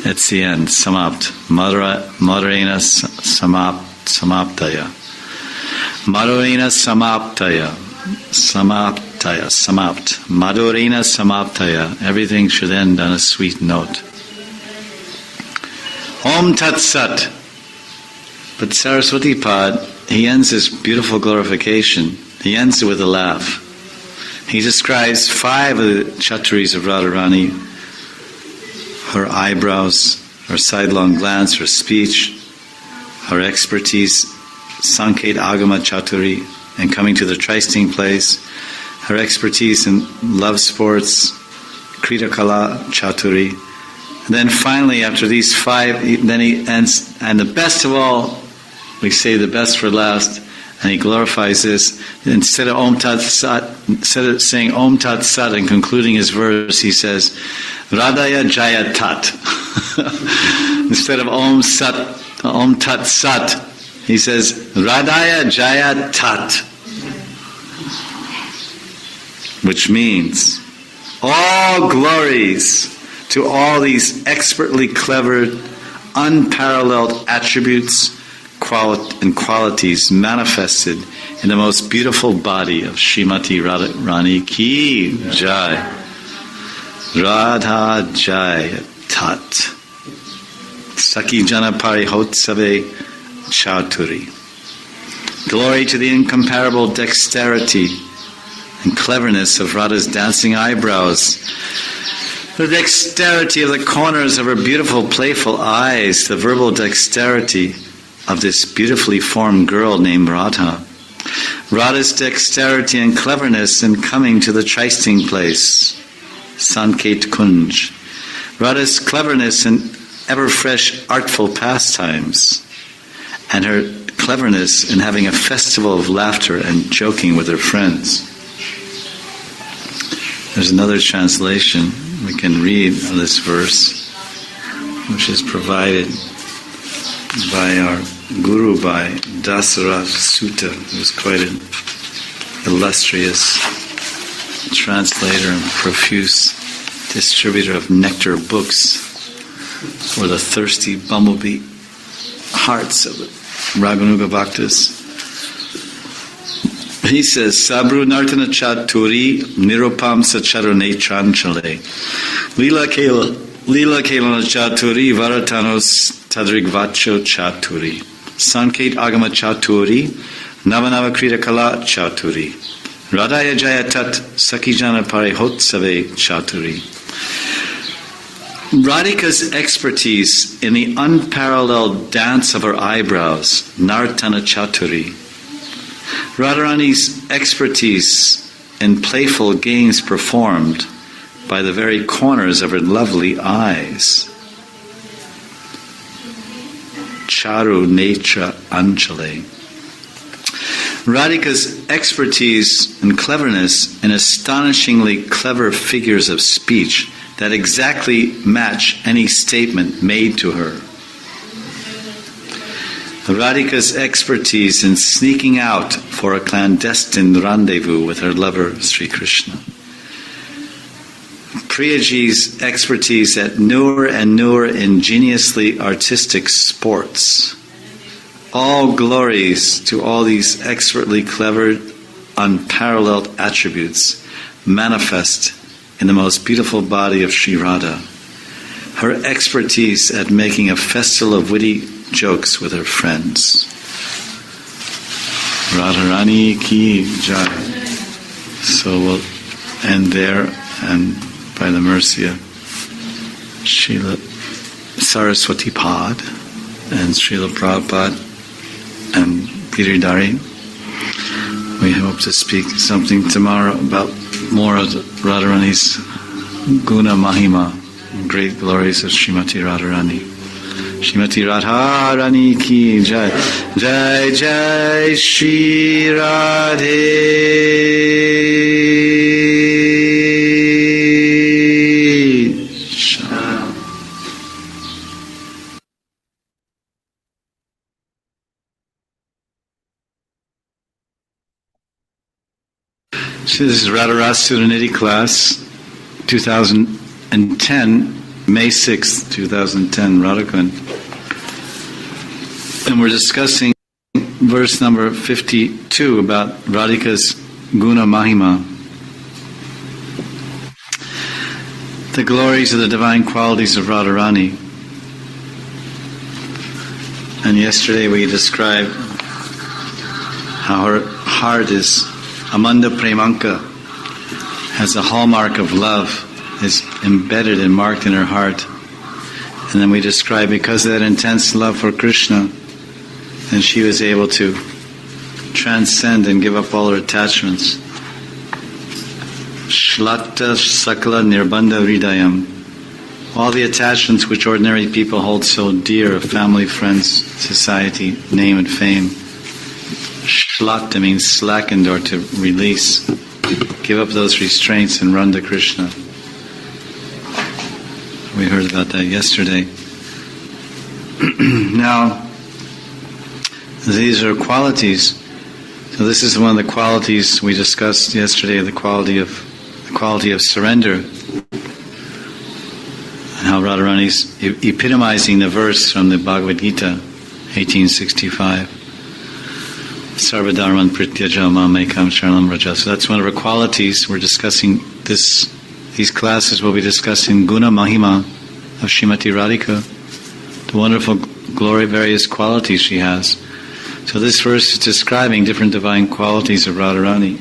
It's the end. Samapt. Madhurena Samaptaya. Madhurena Samaptaya. Samaptaya. Samapt. Madhurena Samaptaya. Everything should end on a sweet note. Om Tat Sat. But Saraswati Pad, he ends this beautiful glorification. He ends it with a laugh. He describes 5 of the chaturis of Radharani: her eyebrows, her sidelong glance, her speech, her expertise, Sanket Agama Chaturi, and coming to the trysting place, her expertise in love sports, Kritakala Chaturi. And then finally, after these 5, then he ends, and the best of all, we say the best for last, and he glorifies this. Instead of Om Tat Sat, instead of saying Om Tat Sat and concluding his verse, he says Radhaya Jaya Tat. Instead of Om Tat Sat, he says Radhaya Jaya Tat, which means all glories to all these expertly clever, unparalleled attributes and qualities manifested in the most beautiful body of Srimati Radharani Ki Jai. Radha Jaya Tat. Sakhi Jana Parihotsave Chaturi. Glory to the incomparable dexterity and cleverness of Radha's dancing eyebrows, the dexterity of the corners of her beautiful playful eyes, the verbal dexterity of this beautifully formed girl named Radha. Radha's dexterity and cleverness in coming to the trysting place, Sanket Kunj. Radha's cleverness in ever-fresh artful pastimes, and her cleverness in having a festival of laughter and joking with her friends. There's another translation we can read of this verse, which is provided by our Guru, by Dasarath Sutta, who's quite an illustrious translator and profuse distributor of nectar books for the thirsty bumblebee hearts of the Raganuga Bhaktas. He says, Sabru Nartana Chaturi Nirupam Sacharune Tranchale Lila Kelana Chaturi Varatanos Tadrigvacho Chaturi Sanket Agama Chaturi Navanava Krita Kala Chaturi Radaya Jaya Tat Sakijana Pare Hotsave Chaturi. Radhika's expertise in the unparalleled dance of her eyebrows, Nartana Chaturi. Radharani's expertise in playful games performed by the very corners of her lovely eyes. Charu Netra Anjale. Radhika's expertise and cleverness in astonishingly clever figures of speech that exactly match any statement made to her. Radhika's expertise in sneaking out for a clandestine rendezvous with her lover, Sri Krishna. Priyaji's expertise at newer and newer ingeniously artistic sports. All glories to all these expertly clever, unparalleled attributes manifest in the most beautiful body of Sri Radha. Her expertise at making a festival of witty jokes with her friends. Radharani ki jai. So we'll end there, and by the mercy of Srila Saraswati Pad and Srila Prabhupada and Giridhari, we hope to speak something tomorrow about more of Radharani's Guna Mahima, great glories of Srimati Radharani. Srimati Radharani ki jai. Jai Jai Shri Radhe. So this is Radharas Sudanidhi class, 2010, May 6th, 2010, Radhakund. And we're discussing verse number 52 about Radhika's Guna Mahima. The glories of the divine qualities of Radharani. And yesterday we described how her heart is Amanda Premanka, has a hallmark of love, is embedded and marked in her heart. And then we describe, because of that intense love for Krishna, then she was able to transcend and give up all her attachments. Shlatta Sakala Nirbandha Hridayam. All the attachments which ordinary people hold so dear, of family, friends, society, name and fame. Shlatta means slackened or to release. Give up those restraints and run to Krishna. We heard about that yesterday. Now, these are qualities. So this is one of the qualities we discussed yesterday, the quality of surrender. And how Radharani's epitomizing the verse from the Bhagavad Gita, 1865. Sarvadharman Prityaja Mamekam Sharanam Raja. So that's one of her qualities. We're discussing these classes will be discussing Guna Mahima of Srimati Radhika, the wonderful glory, various qualities she has. So this verse is describing different divine qualities of Radharani.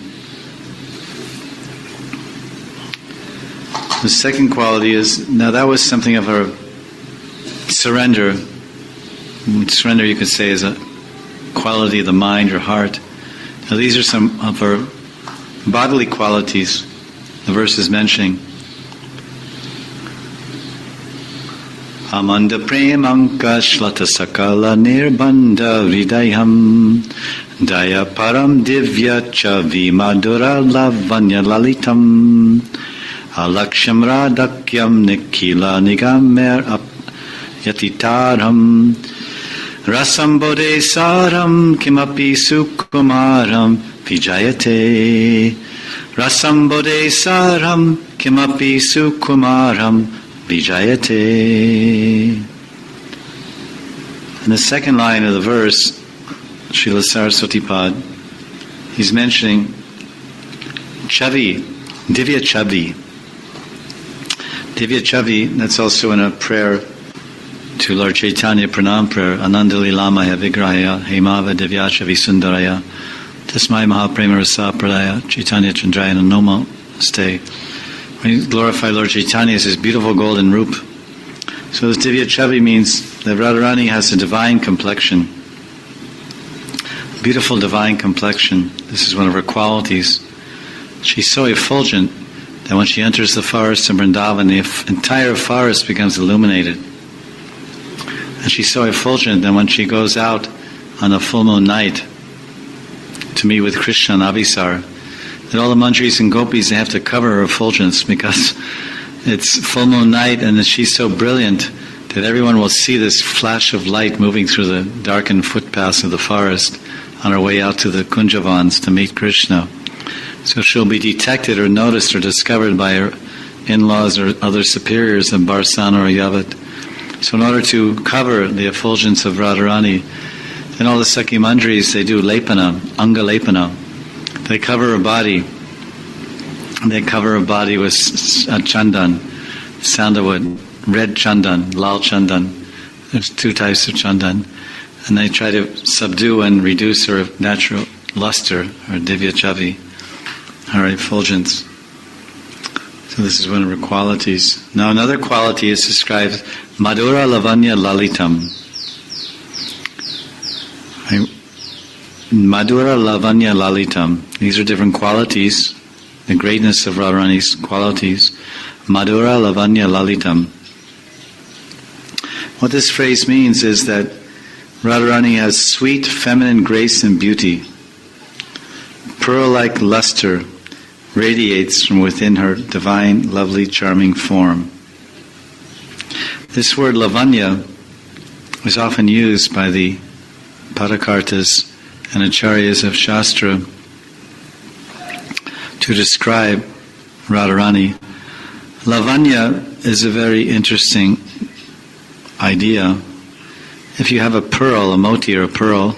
The second quality is, now that was something of her surrender. Surrender, you could say, is a quality of the mind or heart. Now these are some of her bodily qualities the verse is mentioning. Amanda premanka shlata sakala nirbandha hridayam daya param divya chavi madura lavanya lalitam alaksham radhakyam nikila nigamer yatitaram rasam bodhe saram kimapi sukumaram vijayate rasam bodhe saram kimapi sukumaram vijayate. In the second line of the verse, Srila Saraswati Pad, he's mentioning Chavi, Divya Chavi. Divya Chavi, that's also in a prayer to Lord Chaitanya, Pranam prayer, Anandali Lamaya Vigrahaya, Hemava Divya Chavi Sundaraya, Tasmai Mahaprema Rasa Pradaya, Chaitanya Chandrayana Namo Stay. When you glorify Lord Chaitanya as his beautiful golden roop. So this Divya Chavi means that Radharani has a divine complexion. Beautiful divine complexion. This is one of her qualities. She's so effulgent that when she enters the forest of Vrindavan, the entire forest becomes illuminated. And she's so effulgent that when she goes out on a full moon night to meet with Krishna and Avisar, that all the manjaris and gopis, they have to cover her effulgence because it's full moon night and that she's so brilliant that everyone will see this flash of light moving through the darkened footpaths of the forest on her way out to the Kunjavans to meet Krishna. So she'll be detected or noticed or discovered by her in-laws or other superiors of Barsana or Yavat. So in order to cover the effulgence of Radharani, then all the Sakhi Manjaris, they do lepana, anga lepana. They cover her body. They cover her body with chandan, sandalwood, red chandan, lal chandan. There's two types of chandan. And they try to subdue and reduce her natural luster, her divya chavi, her effulgence. So this is one of her qualities. Now another quality is described, Madhura Lavanya Lalitam. Madhura Lavanya Lalitam. These are different qualities, the greatness of Radharani's qualities. Madhura Lavanya Lalitam. What this phrase means is that Radharani has sweet feminine grace and beauty. Pearl-like luster radiates from within her divine, lovely, charming form. This word lavanya is often used by the Padakartas and Acharyas of Shastra to describe Radharani. Lavanya is a very interesting idea. If you have a pearl, a moti or a pearl,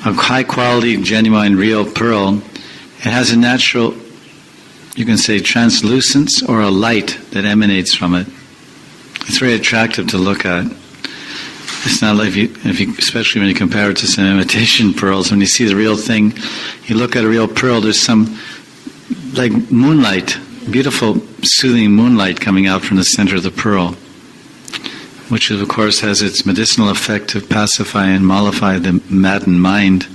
a high quality, genuine, real pearl, it has a natural, you can say, translucence or a light that emanates from it. It's very attractive to look at. It's not like if you, especially when you compare it to some imitation pearls, when you see the real thing, you look at a real pearl, there's some, like moonlight, beautiful, soothing moonlight coming out from the center of the pearl, which of course has its medicinal effect to pacify and mollify the maddened mind,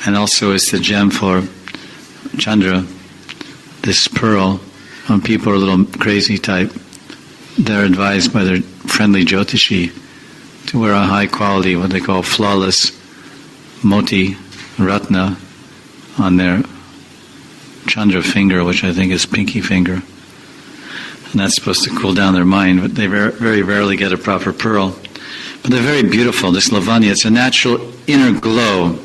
and also is the gem for Chandra, this pearl. When people are a little crazy type, they're advised by their friendly Jyotishi to wear a high quality, what they call flawless moti ratna on their Chandra finger, which I think is pinky finger. And that's supposed to cool down their mind, but they very rarely get a proper pearl. But they're very beautiful, this lavanya. It's a natural inner glow,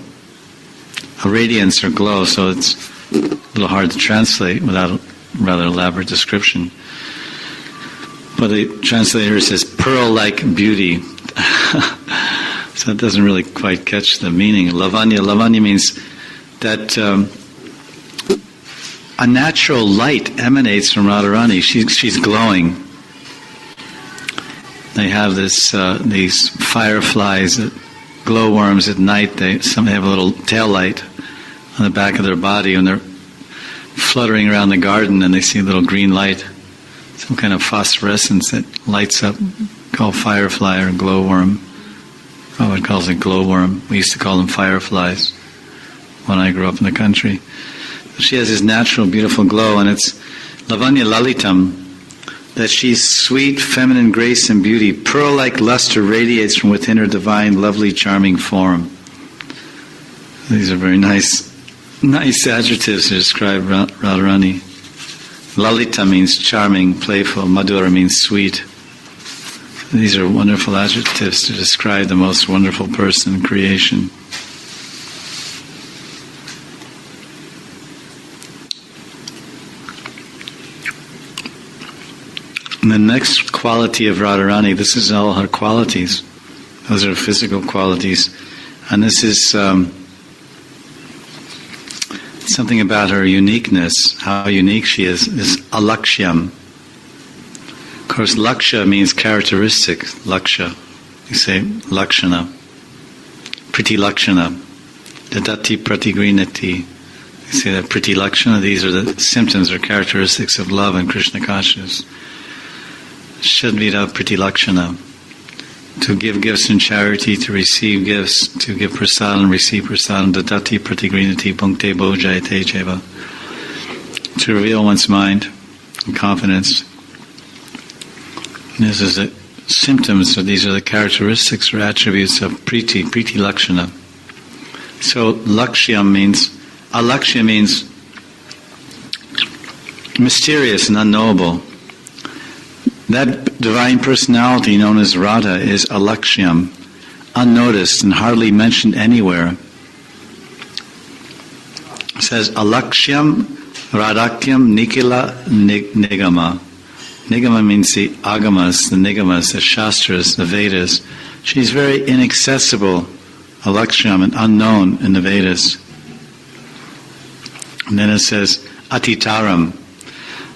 a radiance or glow, so it's a little hard to translate without a rather elaborate description. But the translator says, pearl-like beauty. So it doesn't really quite catch the meaning. Lavanya means that a natural light emanates from Radharani. She's glowing. They have this these fireflies, glowworms at night. Some have a little tail light on the back of their body, and they're fluttering around the garden, and they see a little green light, some kind of phosphorescence that lights up, called firefly or glowworm. Probably calls it glowworm. We used to call them fireflies when I grew up in the country. She has this natural, beautiful glow, and it's lavanya lalitam, that she's sweet, feminine grace and beauty. Pearl-like luster radiates from within her divine, lovely, charming form. These are very nice adjectives to describe Radharani. Lalita means charming, playful. Madhura means sweet. These are wonderful adjectives to describe the most wonderful person in creation. And the next quality of Radharani, this is all her qualities. Those are physical qualities. And this is something about her uniqueness, how unique she is alakshyam. Of course, laksha means characteristic, laksha. You say lakshana, pretty lakshana, dadati pratigrinati. You say that pretty lakshana, these are the symptoms or characteristics of love and Krishna consciousness. Shadvita pretty lakshana. To give gifts in charity, to receive gifts, to give prasadam, receive prasadam, dadati pratigrinati, bhunkte bhojayate jeva. To reveal one's mind and confidence. And this is the symptoms, or these are the characteristics or attributes of priti lakshana. So lakshya means, alakshya means mysterious and unknowable. That divine personality known as Radha is alakshyam, unnoticed and hardly mentioned anywhere. It says alakshyam radhakyam nikila nigama. Nigama means the agamas, the nigamas, the shastras, the Vedas. She's very inaccessible, alakshyam, and unknown in the Vedas. And then it says atitaram.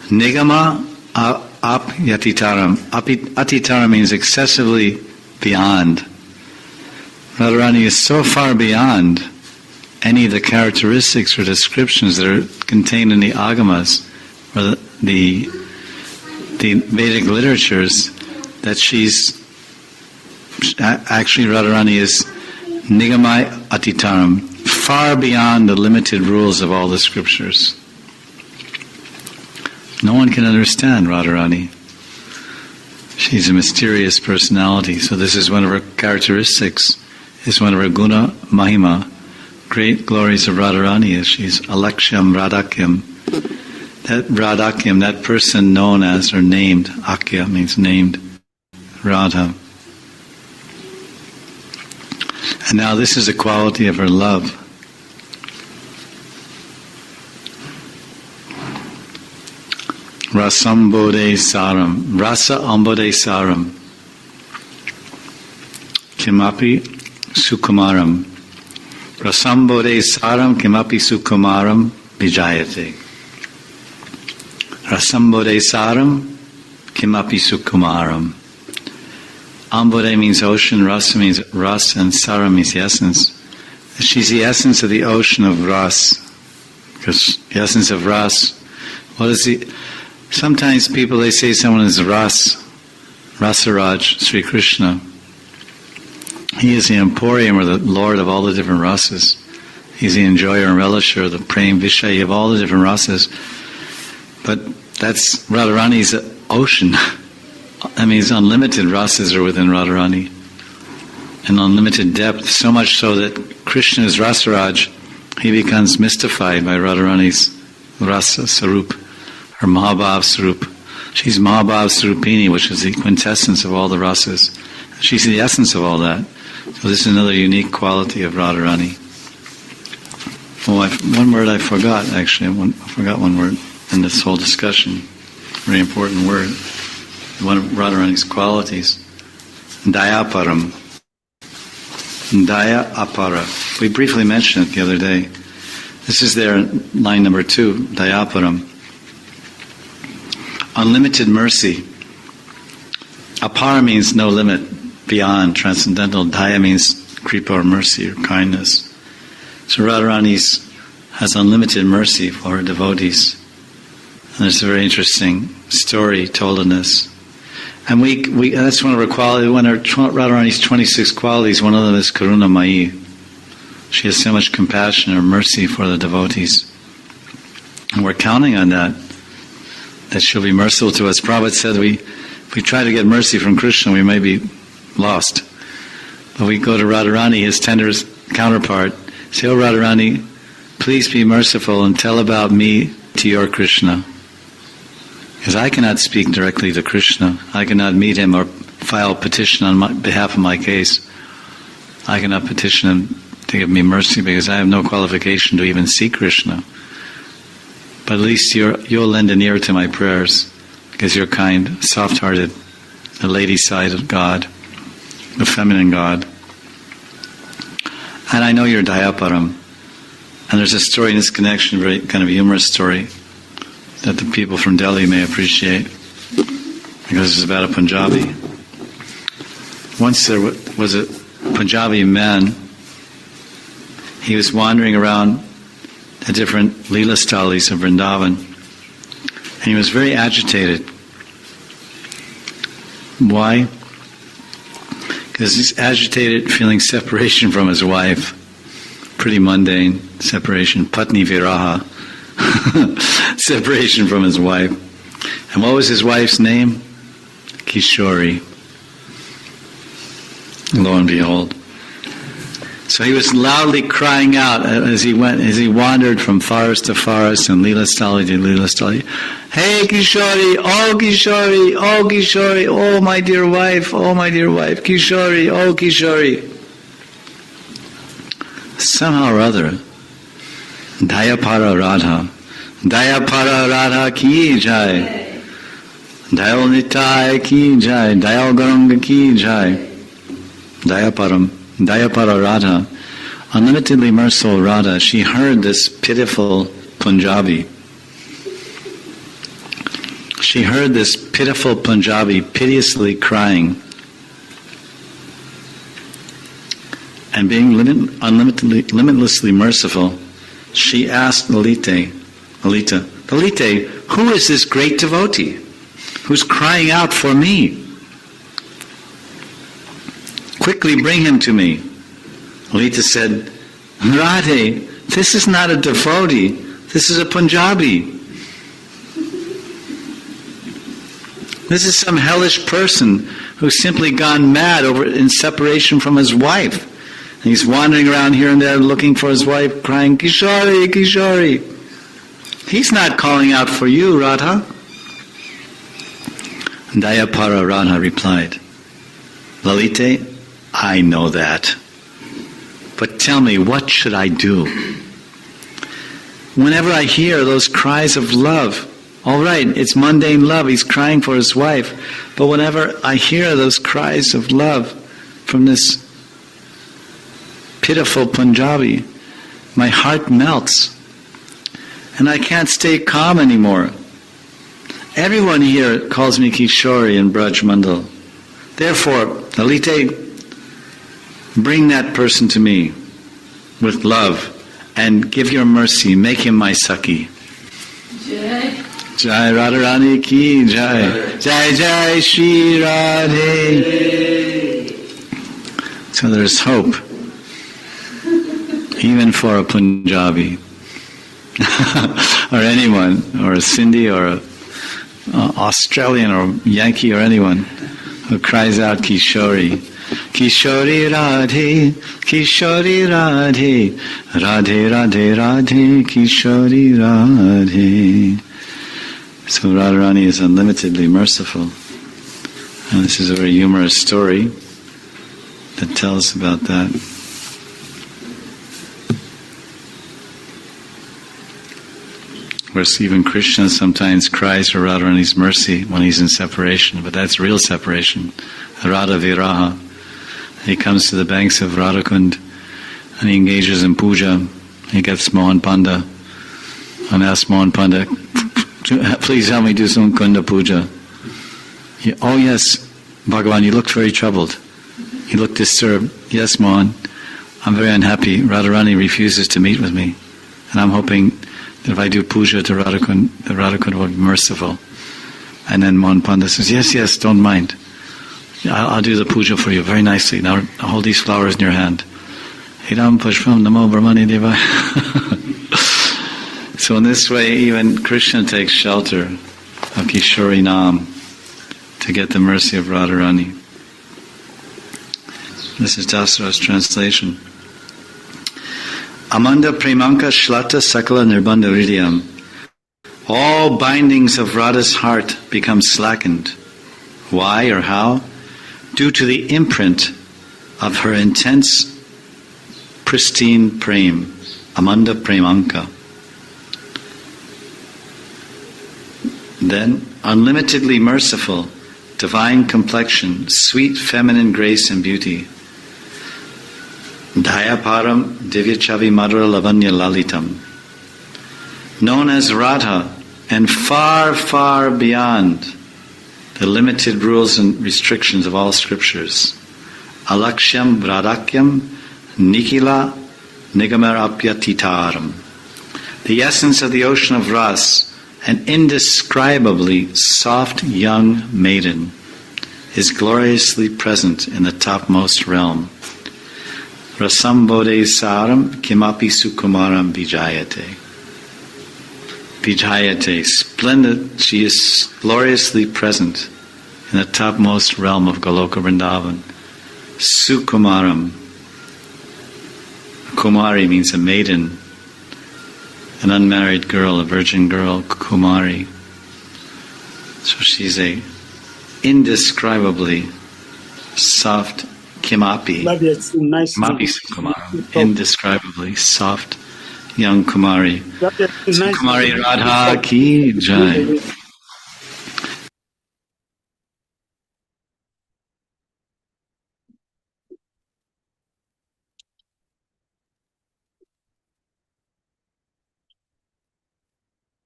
Nigama apyatitaram. Atitaram means excessively beyond. Radharani is so far beyond any of the characteristics or descriptions that are contained in the agamas, or the Vedic literatures, that she's actually, Radharani is nigamai atitaram, far beyond the limited rules of all the scriptures. No one can understand Radharani. She's a mysterious personality. So this is one of her characteristics, is one of her guna mahima. Great glories of Radharani is she's alakshyam radhakyam. That radhakyam, that person known as or named, akya means named, Radha. And now this is a quality of her love. Rasambode saram, rasa ambode saram, kimapi sukumaram. Rasambode saram kimapi sukumaram vijayate. Rasambode saram kimapi sukumaram. Ambode means ocean, rasa means ras, and saram means the essence. She's the essence of the ocean of ras. Because the essence of ras, what is the... Sometimes people, they say someone is Rasaraj, Sri Krishna. He is the emporium, or the lord of all the different rasas. He's the enjoyer and relisher, the prem vishay of all the different rasas. But that's Radharani's ocean. That means unlimited rasas are within Radharani. And unlimited depth, so much so that Krishna is Rasaraj, he becomes mystified by Radharani's rasa sarup, her Mahabhav Sarup. She's Mahabhav Sarupini, which is the quintessence of all the rasas. She's the essence of all that. So this is another unique quality of Radharani. Oh, one word I forgot, actually. I forgot one word in this whole discussion. Very important word. One of Radharani's qualities. Dayaparam. Daya apara. We briefly mentioned it the other day. This is there in line number 2, Dayaparam. Unlimited mercy. Apara means no limit, beyond, transcendental. Daya means kripa or mercy or kindness. So Radharani has unlimited mercy for her devotees. And there's a very interesting story told in this. And we that's one of her qualities, one of Radharani's 26 qualities, one of them is Karuna Mayi. She has so much compassion or mercy for the devotees. And we're counting on that she'll be merciful to us. Prabhupada said if we try to get mercy from Krishna, we may be lost. But we go to Radharani, his tender counterpart, say, "Oh Radharani, please be merciful and tell about me to your Krishna." Because I cannot speak directly to Krishna. I cannot meet him or file a petition on behalf of my case. I cannot petition him to give me mercy because I have no qualification to even see Krishna. But at least you'll lend an ear to my prayers because you're kind, soft-hearted, the lady side of God, the feminine God. And I know you're Dayaparam. And there's a story in this connection, a very kind of humorous story, that the people from Delhi may appreciate, because it's about a Punjabi. Once there was a Punjabi man. He was wandering around the different Leela Stalis of Vrindavan, and he was very agitated. Why? Because he's agitated, feeling separation from his wife. Pretty mundane separation, Patni Viraha. Separation from his wife. And what was his wife's name? Kishori. Lo and behold. So he was loudly crying out as he wandered from forest to forest and Leela Stali to Leela Stali. Hey Kishori, oh Kishori, oh Kishori, oh my dear wife, Kishori, oh Kishori. Somehow or other, Dayapara Radha ki jai, Dayal Nitai ki jai, Dayal Garanga ki jai, Dayapara Radha, unlimitedly merciful Radha, she heard this pitiful Punjabi. She heard this pitiful Punjabi piteously crying. And being limitlessly merciful, she asked Lalita, who is this great devotee who's crying out for me? Quickly bring him to me. Lalita said, Radhe, this is not a devotee, this is a Punjabi. This is some hellish person who's simply gone mad in separation from his wife. And he's wandering around here and there looking for his wife, crying, Kishori, Kishori. He's not calling out for you, Radha. Dayapara Radha replied, Lalite, I know that. But tell me, what should I do? Whenever I hear those cries of love, all right, it's mundane love, he's crying for his wife, but whenever I hear those cries of love from this pitiful Punjabi, my heart melts, and I can't stay calm anymore. Everyone here calls me Kishori in Braj Mandal. Therefore, Lalite, bring that person to me with love and give your mercy, make him my Sakhi. Jai. Jai Radharani ki Jai. Jai Jai Shri Radhe. So there's hope, even for a Punjabi, or anyone, or a Sindhi, or a Australian, or Yankee, or anyone who cries out Kishori. Kishori Radhe, Kishori Radhe, Radhe Radhe Radhe, Kishori Radhe. So Radharani is unlimitedly merciful. And this is a very humorous story that tells about that. Where even Krishna sometimes cries for Radharani's mercy when he's in separation, but that's real separation. Radha Viraha. He comes to the banks of Radhakund and he engages in puja. He gets Mohan Panda and asks Mohan Panda, please help me do some Kunda puja. Oh yes, Bhagavan, you look very troubled. You look disturbed. Yes, Mohan, I'm very unhappy. Radharani refuses to meet with me. And I'm hoping that if I do puja to Radhakund, that Radhakund will be merciful. And then Mohan Panda says, yes, don't mind. I'll do the puja for you very nicely. Now hold these flowers in your hand. Hiram Pushpam Namo Brahmani Deva. So in this way, even Krishna takes shelter of Kishori Nam to get the mercy of Radharani. This is Dasara's translation. Amanda Premanka Shlata Sakala Nirbandha Hridayam. All bindings of Radha's heart become slackened. Why or how? Due to the imprint of her intense, pristine prem, Amanda Premanka. Then, unlimitedly merciful, divine complexion, sweet feminine grace and beauty. Dhayaparam Divyachavi Madhura Lavanya Lalitam. Known as Radha and far, far beyond the limited rules and restrictions of all scriptures. Alakshyam Vradakyam Nikila Nigamarapyatitaram. The essence of the ocean of Ras, an indescribably soft young maiden, is gloriously present in the topmost realm. Rasambode saram kimapi sukumaram vijayate. Vijayate, splendid, she is gloriously present in the topmost realm of Goloka Vrindavan. Sukumaram. Kumari means a maiden, an unmarried girl, a virgin girl, Kumari. So she's a indescribably soft kimapi. Kimapi Sukumaram. Indescribably soft young Kumari. Kumari Radha ki jai.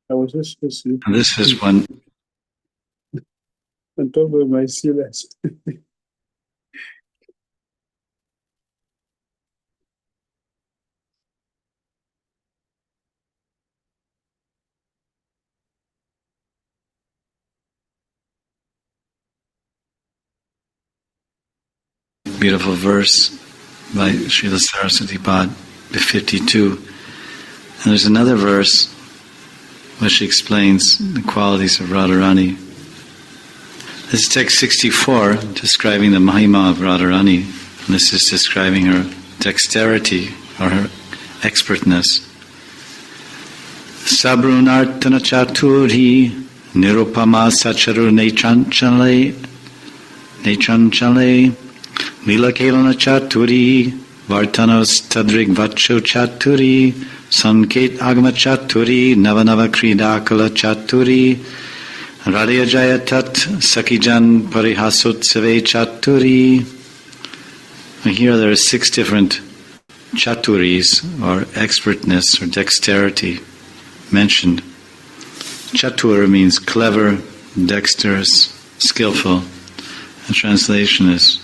I was just listening. And this is one. On top of my syllabus. Beautiful verse by Srila Saraswati Pad, 52. And there's another verse which explains the qualities of Radharani. This is text 64, describing the Mahima of Radharani. And this is describing her dexterity or her expertness. Sabrunartana chaturi nirupama sacharu nechanchale lila kelana chaturi vartanos tadrig vacho chaturi sanket agama chaturi navanava kridakala chaturi radya jayatat sakijan parihasotsave chaturi. Here there are 6 different chaturis, or expertness or dexterity, mentioned. Chatur means clever, dexterous, skillful. The translation is,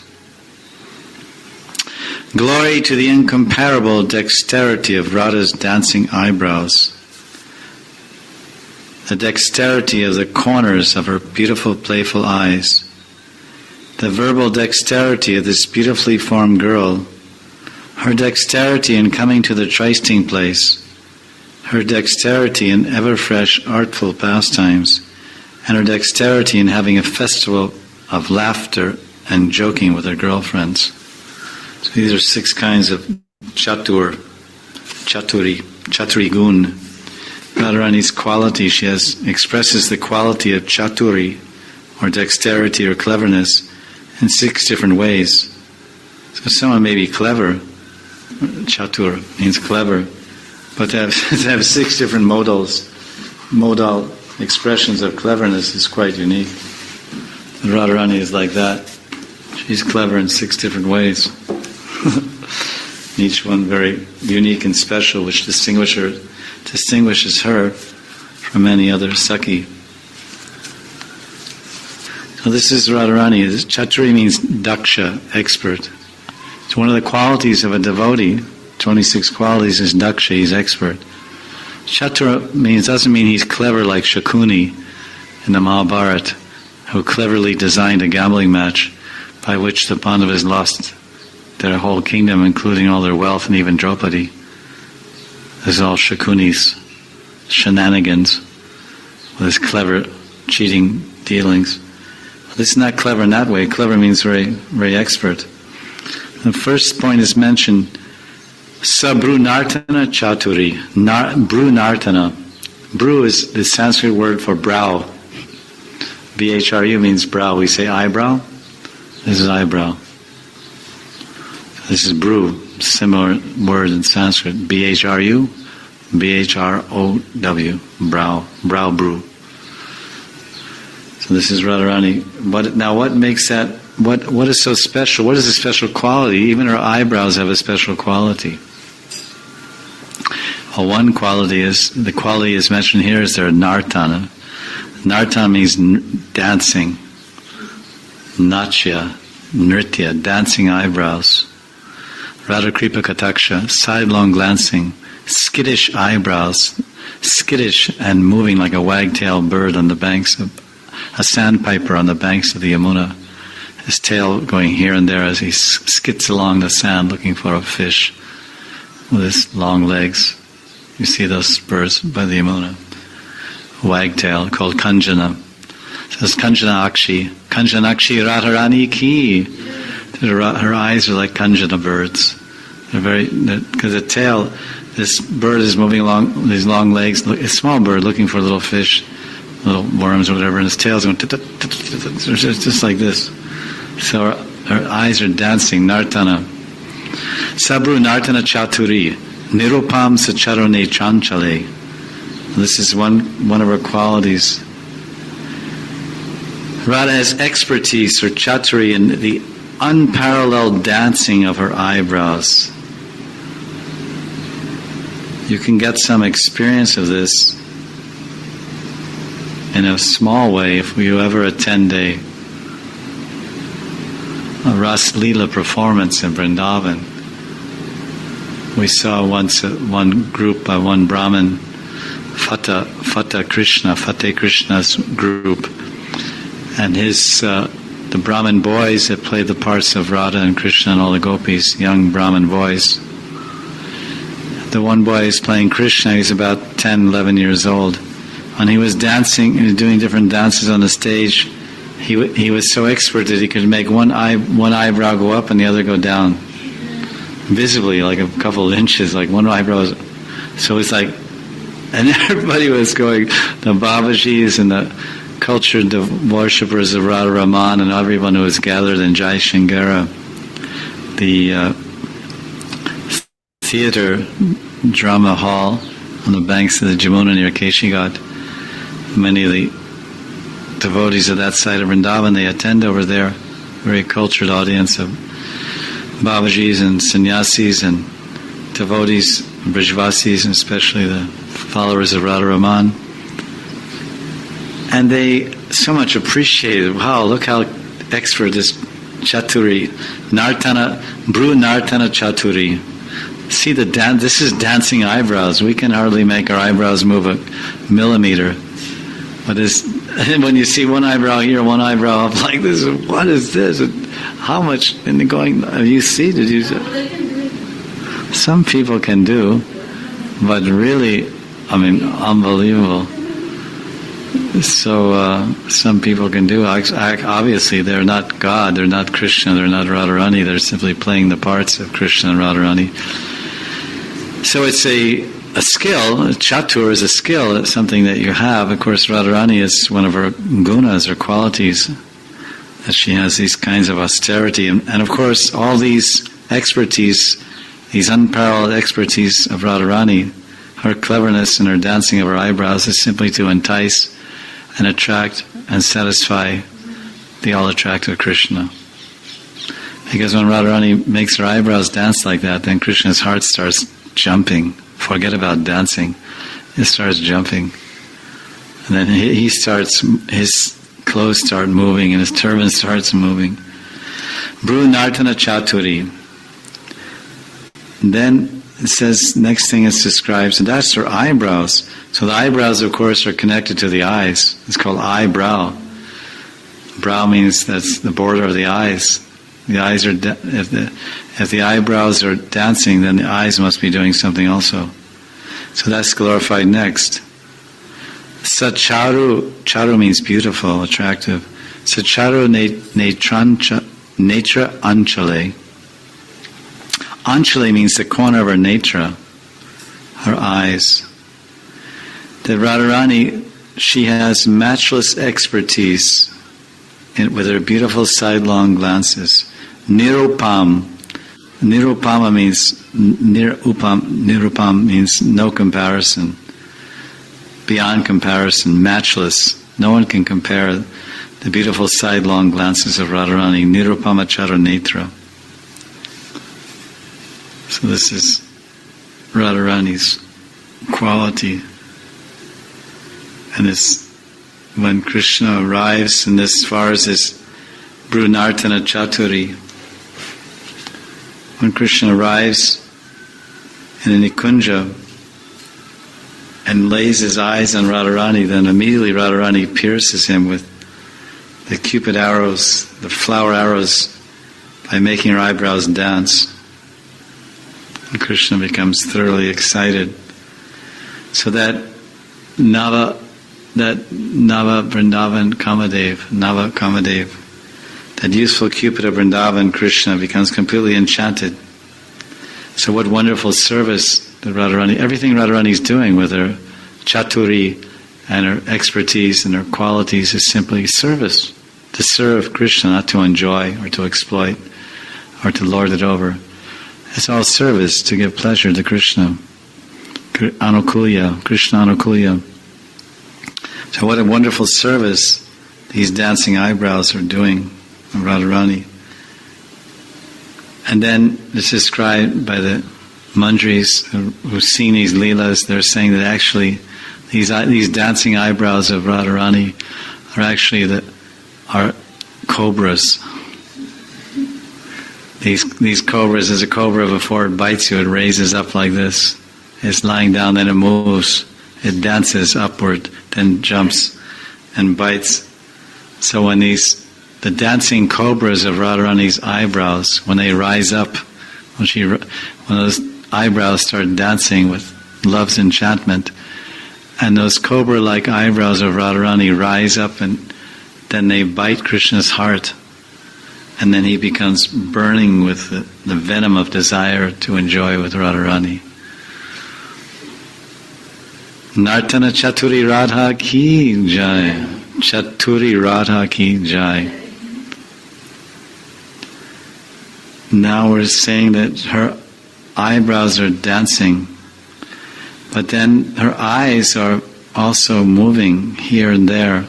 glory to the incomparable dexterity of Radha's dancing eyebrows, the dexterity of the corners of her beautiful playful eyes, the verbal dexterity of this beautifully formed girl, her dexterity in coming to the trysting place, her dexterity in ever-fresh artful pastimes, and her dexterity in having a festival of laughter and joking with her girlfriends. So these are 6 kinds of chaturi gun. Radharani's quality, she expresses the quality of chaturi, or dexterity or cleverness, in 6 different ways. So someone may be clever, chatur means clever, but to have 6 different modal expressions of cleverness is quite unique. Radharani is like that. She's clever in 6 different ways. Each one very unique and special, which distinguishes her from any other Sakhi. So this is Radharani. Chaturi means daksha, expert. It's one of the qualities of a devotee. 26 qualities is daksha, he's expert. Chatura doesn't mean he's clever like Shakuni in the Mahabharata, who cleverly designed a gambling match by which the Pandavas lost their whole kingdom, including all their wealth and even Draupadi. This is all Shakuni's shenanigans with his clever cheating dealings. This is not clever in that way. Clever means very, very expert. The first point is mentioned, Sabrunartana Chaturi. Brunartana. Bru is the Sanskrit word for brow. BHRU means brow. We say eyebrow. This is eyebrow. This is bru, similar word in Sanskrit. BHRU, BHROW, brow, brow bru. So this is Radharani. But now what makes that what is so special? What is a special quality? Even her eyebrows have a special quality. Well, one quality is mentioned here is their nartana. Nartana means dancing. Natya, nritya, dancing eyebrows. Radhakripa kataksha, sidelong glancing, skittish eyebrows, skittish and moving like a wagtail bird on the banks of a sandpiper on the banks of the Yamuna. His tail going here and there as he skits along the sand looking for a fish with his long legs. You see those birds by the Yamuna. Wagtail called Kanjana. It says Kanjanakshi. Kanjanakshi Radharani ki. Her eyes are like Kanjana birds. Because the tail, this bird is moving along these long legs, a small bird looking for little fish, little worms or whatever, and his tail's going just like this. So her eyes are dancing, nartana. Sabru nartana chaturi, nirupam sacharone chanchale. This is one of her qualities. Radha has expertise or chaturi in the unparalleled dancing of her eyebrows. You can get some experience of this in a small way if you ever attend a Ras Leela performance in Vrindavan. We saw once one group by one Brahmin, Fateh Krishna's group, and the Brahmin boys that played the parts of Radha and Krishna and all the gopis, young Brahmin boys. The one boy is playing Krishna, he's about 10, 11 years old. When he was dancing, he was doing different dances on the stage, he was so expert that he could make one eyebrow go up and the other go down. Visibly, like a couple of inches, like one eyebrow. So it's like, and everybody was going, the Babajis and the cultured worshippers of Radha Raman and everyone who was gathered in Jai Shingara, the theater drama hall on the banks of the Jamuna near Keshigat. Many of the devotees of that side of Vrindavan, they attend over there. Very cultured audience of Babajis and sannyasis and devotees, Brajvasis, and especially the followers of Radha Raman. And they so much appreciated, wow, look how expert this Chaturi, Nartana, Bru Nartana Chaturi. See this is dancing eyebrows. We can hardly make our eyebrows move a millimeter. But when you see one eyebrow here, one eyebrow up like this, what is this? How much in the going? You see? Did you? Some people can do, but really, unbelievable. So some people can do. Obviously, they're not God. They're not Krishna. They're not Radharani. They're simply playing the parts of Krishna and Radharani. So it's a skill. Chatur is a skill. It's something that you have. Of course, Radharani is one of her gunas or qualities, that she has these kinds of austerity. And of course, all these expertise, these unparalleled expertise of Radharani, her cleverness and her dancing of her eyebrows is simply to entice and attract and satisfy the all-attractive Krishna. Because when Radharani makes her eyebrows dance like that, then Krishna's heart starts jumping. Forget about dancing. It starts jumping. And then his clothes start moving and his turban starts moving. Bru Nartana Chaturi. Then it says, next thing it's described, so that's her eyebrows. So the eyebrows, of course, are connected to the eyes. It's called eyebrow. Brow means that's the border of the eyes. The eyes are, if the eyebrows are dancing, then the eyes must be doing something also. So that's glorified next. Sacharu, charu means beautiful, attractive. Sacharu netra anchale. Anchale means the corner of her netra, her eyes. That Radharani, she has matchless expertise with her beautiful sidelong glances. Nirupam. Nirupama means nirupam means no comparison, beyond comparison, matchless. No one can compare the beautiful sidelong glances of Radharani, Nirupama Chara Netra. So this is Radharani's quality. And this, when Krishna arrives in this, as far as this Brunartana Chaturi, when Krishna arrives in a Nikunja and lays his eyes on Radharani, then immediately Radharani pierces him with the cupid arrows, the flower arrows, by making her eyebrows dance. And Krishna becomes thoroughly excited. So that Nava Vrindavan Kamadev, that useful Cupid of Vrindavan, Krishna, becomes completely enchanted. So what wonderful service that Radharani, everything Radharani is doing with her chaturi and her expertise and her qualities is simply service, to serve Krishna, not to enjoy or to exploit or to lord it over. It's all service to give pleasure to Krishna. Anukulya, Krishna Anukulya. So what a wonderful service these dancing eyebrows are doing of Radharani. And then it's described by the Mandris who've seen these leelas. They're saying that actually these dancing eyebrows of Radharani are actually are cobras. These cobras, as a cobra before it bites you, it raises up like this. It's lying down, then it moves. It dances upward, then jumps and bites. So when the dancing cobras of Radharani's eyebrows, when they rise up, when those eyebrows start dancing with love's enchantment, and those cobra-like eyebrows of Radharani rise up, and then they bite Krishna's heart, and then he becomes burning with the venom of desire to enjoy with Radharani. Nartana Chaturi Radha ki jai. Chaturi Radha ki jai. Now we're saying that her eyebrows are dancing, but then her eyes are also moving here and there.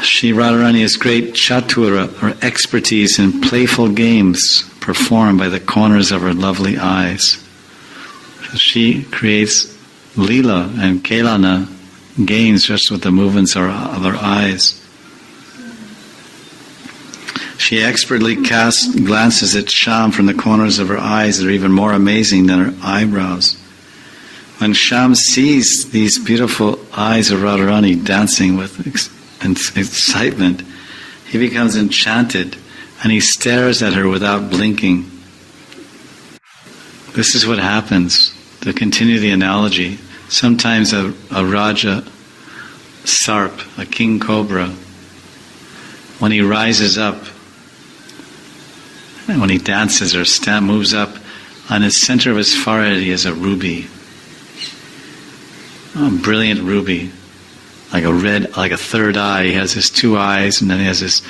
Radharani has great chatura, or expertise in playful games performed by the corners of her lovely eyes. So she creates lila and kelana games just with the movements of her eyes. She expertly casts glances at Shyam from the corners of her eyes that are even more amazing than her eyebrows. When Shyam sees these beautiful eyes of Radharani dancing with excitement, he becomes enchanted and he stares at her without blinking. This is what happens. To continue the analogy, sometimes a Raja Sarp, a king cobra, when he rises up, and when he dances or moves up, on the center of his forehead he has a ruby, a brilliant ruby, like a third eye. He has his two eyes, and then he has this,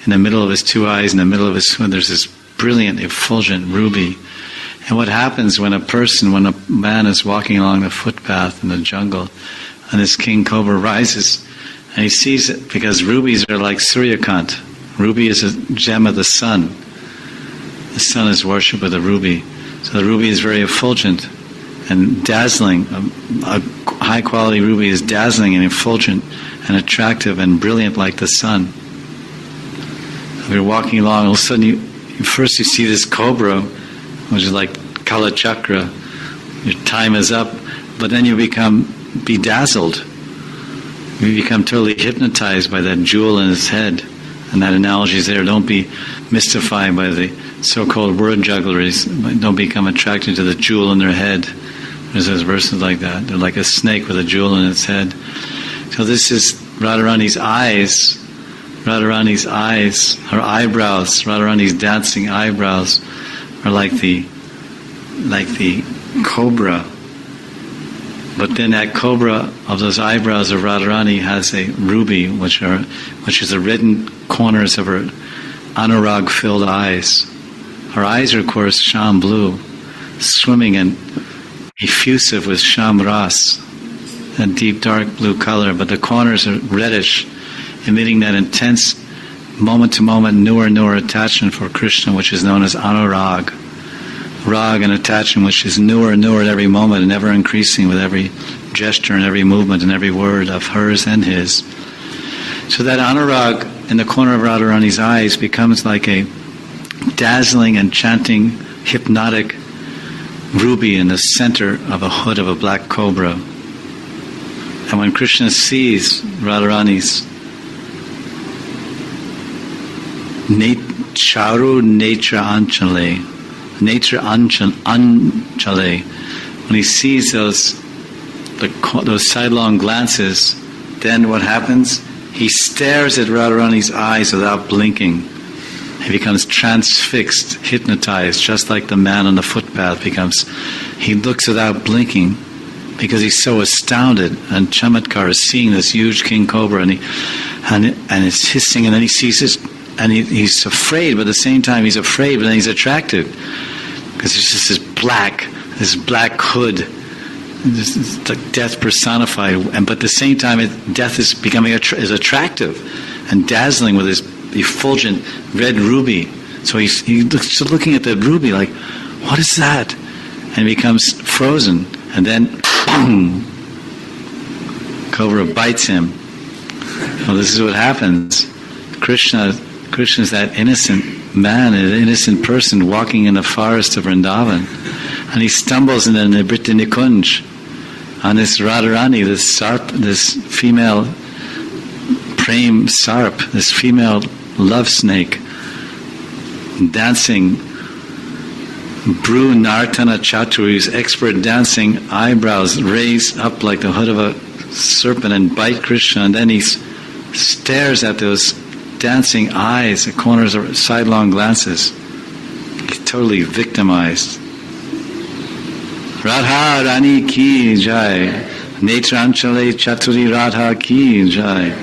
in the middle of his two eyes, in the middle of his, there's this brilliant, effulgent ruby. And what happens when a man is walking along the footpath in the jungle, and this king cobra rises, and he sees it, because rubies are like Suryakant. Ruby is a gem of the sun. The sun is worshipped with a ruby. So the ruby is very effulgent and dazzling. A high quality ruby is dazzling and effulgent and attractive and brilliant like the sun. If you're walking along, all of a sudden first you see this cobra, which is like Kala Chakra. Your time is up, but then you become bedazzled. You become totally hypnotized by that jewel in his head. And that analogy is there. Don't be mystified by the so-called word juggleries. Don't become attracted to the jewel in their head. There's verses like that. They're like a snake with a jewel in its head. So this is Radharani's eyes. Radharani's eyes, her eyebrows, Radharani's dancing eyebrows are like the cobra. But then that cobra of those eyebrows of Radharani has a ruby, which is the reddened corners of her anurag-filled eyes. Her eyes are, of course, Shyam blue, swimming and effusive with Shyam ras. a deep dark blue color, but the corners are reddish, emitting that intense moment-to-moment, newer attachment for Krishna, which is known as anurag. Rag, an attachment which is newer and newer at every moment and ever increasing with every gesture and every movement and every word of hers and his. So that anurag in the corner of Radharani's eyes becomes like a dazzling, enchanting, hypnotic ruby in the center of a hood of a black cobra. And when Krishna sees Radharani's charu netra anchale, when he sees those sidelong glances, then what happens? He stares at Radharani's eyes without blinking. He becomes transfixed, hypnotized, just like the man on the footpath becomes. He looks without blinking because he's so astounded. And Chamatkar is seeing this huge king cobra, and it's hissing, and then he sees this, and he's afraid, but at the same time he's afraid, but then he's attracted because it's just this black hood. It's like death personified, but at the same time, death is becoming is attractive and dazzling with this effulgent red ruby. So he's looking at the ruby like, what is that? And he becomes frozen, and then cobra bites him. Well, this is what happens. Krishna is that innocent man, an innocent person walking in the forest of Vrindavan, and he stumbles in the Nibrita Nikunj on this Radharani, this sarp, this female prem sarp, this female love snake, dancing Bru Nartana Chaturi's expert dancing, eyebrows raised up like the hood of a serpent and bite Krishna, and then he stares at those dancing eyes, the corners of sidelong glances. He's totally victimized. Radha Rani ki jai, Netranchale Chaturi Radha ki jai.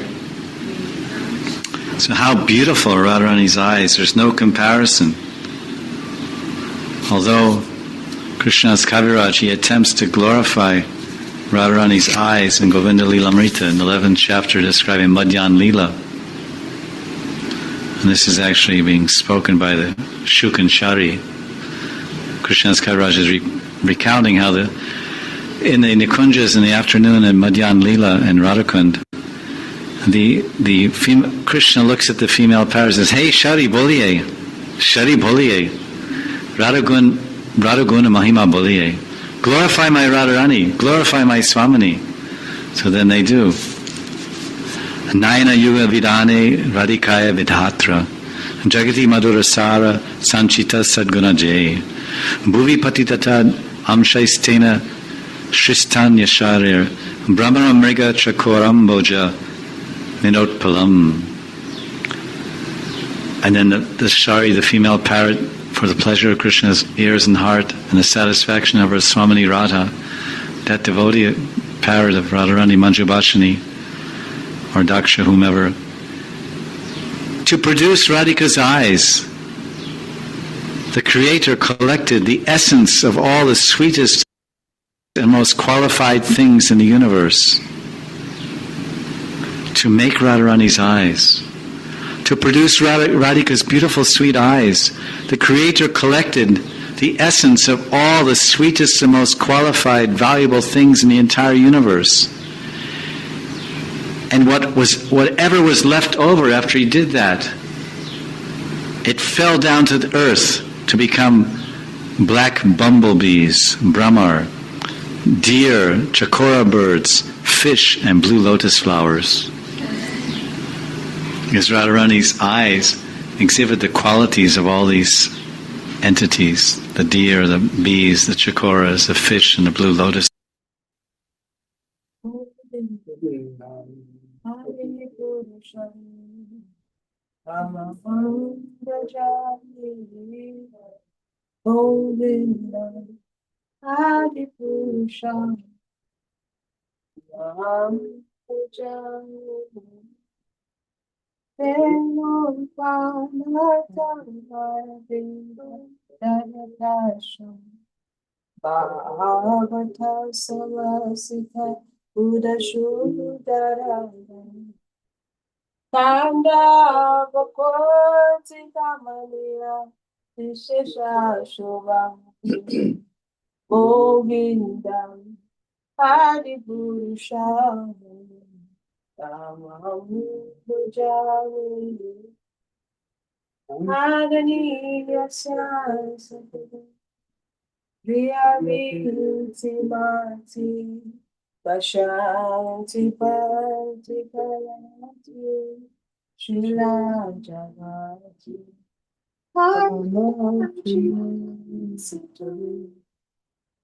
So how beautiful are Radharani's eyes, there's no comparison. Although Krishna's Kaviraj, he attempts to glorify Radharani's eyes in Govinda Lilamrita in the 11th chapter describing Madhyan Lila. And this is actually being spoken by the Shukanchari. Krishna's Kaviraj is recounting how in the Nikunjas in the afternoon in Madhyan Lila and Radhakund, Krishna looks at the female parrot and says, "Hey, Shari Boliye, Radhaguna Mahima Boliye, glorify my Radharani, glorify my Swamini." So then they do. Nayana Yuga Vidane Radhikaya Vidhatra Jagati Madhura Sara Sanchita Sadguna Jay Bhuvi Patitata Amshaistena Shristan Yasharir Brahmana Mriga Chakoram Boja Minotpalam. And then the Shari, the female parrot, for the pleasure of Krishna's ears and heart and the satisfaction of her Swamini Radha, that devotee parrot of Radharani Manjubhashini or Daksha, whomever, to produce Radhika's eyes. The Creator collected the essence of all the sweetest and most qualified things in the universe to make Radharani's eyes. To produce Radhika's beautiful sweet eyes, the Creator collected the essence of all the sweetest and most qualified, valuable things in the entire universe. And whatever was left over after he did that, it fell down to the earth to become black bumblebees, brahmar, deer, chakora birds, fish, and blue lotus flowers. Because Radharani's eyes exhibit the qualities of all these entities, the deer, the bees, the chakoras, the fish, and the blue lotus. Bhavata Salasita Buddha Shuddhara Kanda Bhakoti Kamalia Vishesha Shobha Govinda Adi Purusha Tamamujari Aganiya Sasati Vyavinti Mati Pashanti Pati Kalati Shila Jagati Harmochi Sitari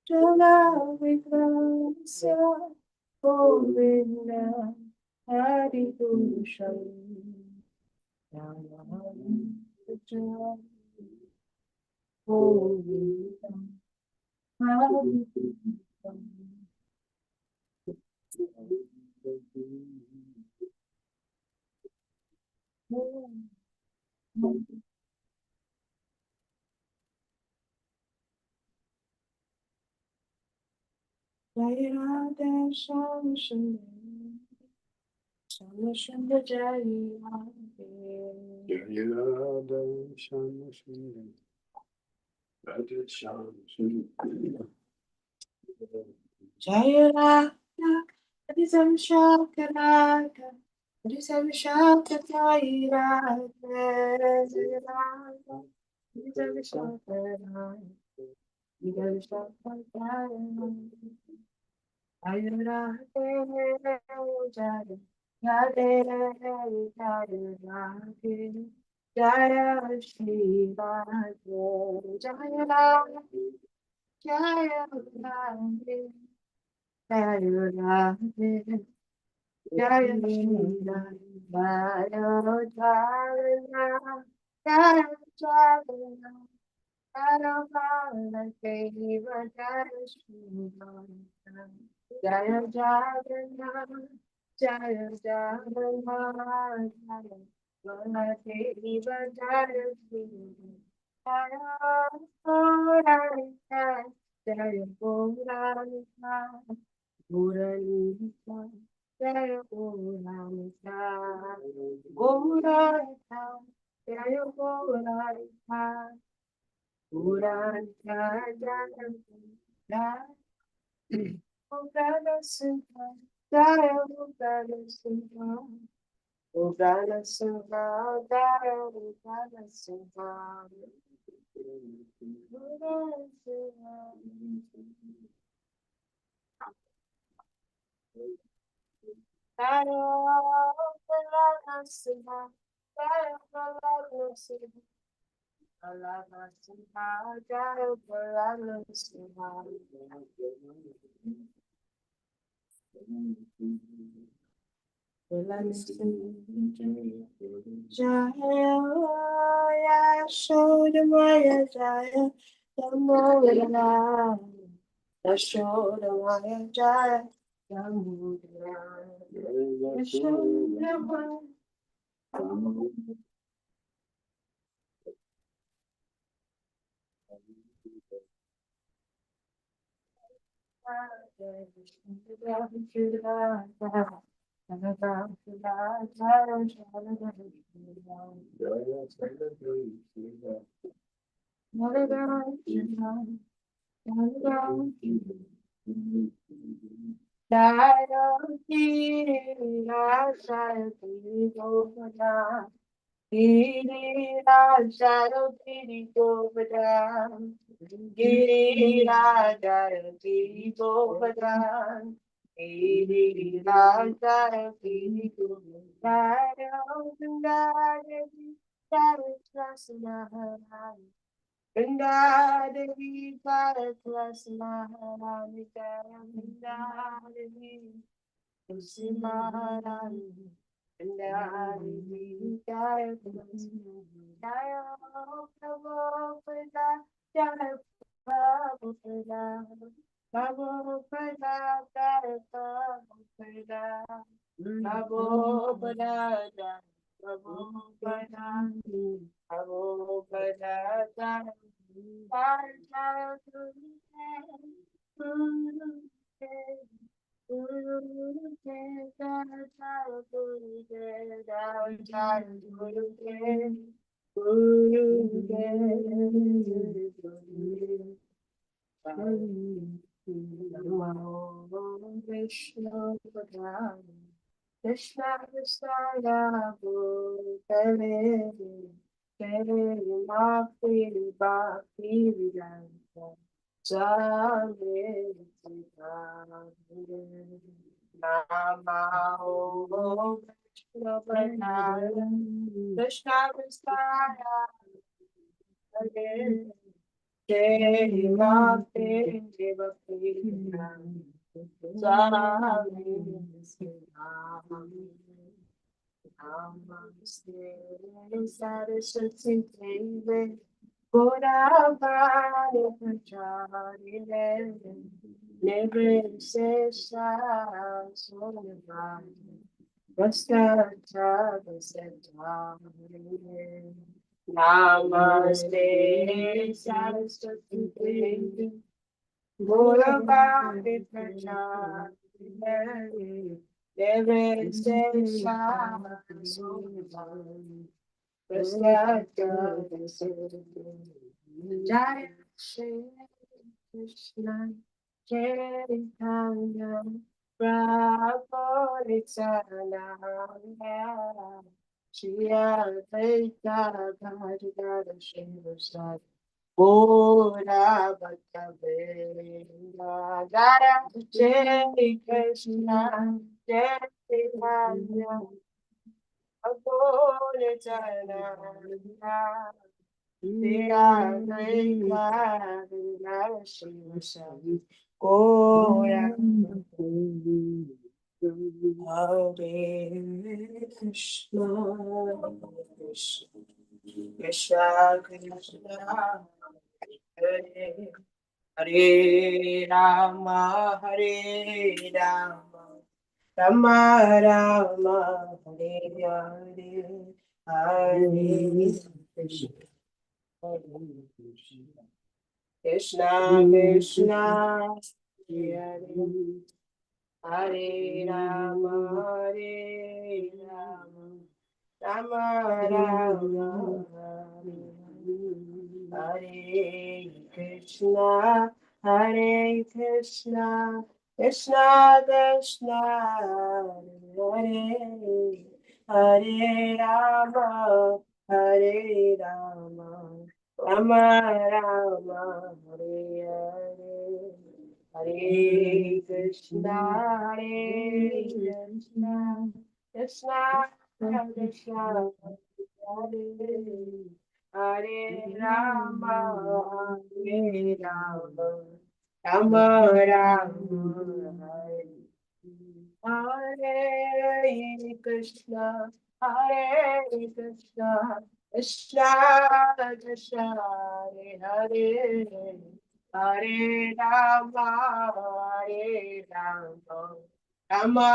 Jala Vikrasya Govinda Hari Purusham Namah Govinda Hari Purusham Jai Radha Sham Sundar Sham Sundar Jai Radha Radha Shama Sundar. Radha Shama Sundar. Jai Radha Adisam Shakaraka Adisam Shakatai Radha Jai Radha Adisam Shakaraka Adisam Shakatai Jai Radha Jai Radhe Radhe Radhe Jaya Shri Radhe Jaya Radhe Jaya Radhe Jaya Radhe Jaya Shri Radhe Jaya Jaya Jaya Jaya Jaya Jaya Jaya Purana Jaya Purana Sudha Jaya Purana Sudha Purana Sudha Jaya Purana Sudha Purana Sudha Jaya Purana Sudha Jaya Purana Sudha Purana Sudha Jaya Purana Sudha Jaya Shodamaya Jaya Damodara Shodamaya Jaya Damodara Shodamaya Giri Rajaro Giri Govardhan Giri Rajaro Giri Govardhan Giri Rajaro Giri Govardhan Gandhari Sarasmaharani Gandhari Sarasmaharani Gandhari Maharani Gandhari Jaya Jaya Prabhupada Jaya Prabhupada Prabhupada Jaya Prabhupada Prabhupada Jaya Prabhupada Prabhupada Jaya Jaya Jaya Guru Dev Jaya Jaya Guru Dev Jaya Jaya Guru Dev Guru Dev Guru Namo Vishnu Padaya Krishna Krishna Bhutale Hare Bhakti Bhakti Vedanta Jale Namo Vishnu Padaya Krishna Krishna Hare Jai Bhakti Bhakti Namaste Saraswati Devi Gauravani Pachari Nirvishesha Surabhani Vastacha Vasathari Namaste Saraswati Devi Gauravani Pachari Nirvishesha Surabhani Jai Shri Krishna Chaitanya Prabhu Nityananda Shri Advaita Gadadara Srivasadi Gora Bhakta Vrinda Jai Krishna Chaitanya Apole Chananda, Dea Dea Dea Shiva Shavi, Gora Hare Krishna, Krishna Krishna, Hare Hare Rama, Hare Rama. Rama Rama Hare Hare Hare Krishna Krishna Krishna Hare Hare Rama Hare Rama Rama Rama Hare Krishna Hare Krishna Krishna Krishna Hare Hare Rama Hare Rama Rama Rama Hare Hare Hare Krishna Hare Krishna Krishna Krishna Hare Hare Rama Hare Rama Rama Rama Hare Krishna Hare Krishna Krishna Krishna Hare Hare Hare Rama Hare Rama Rama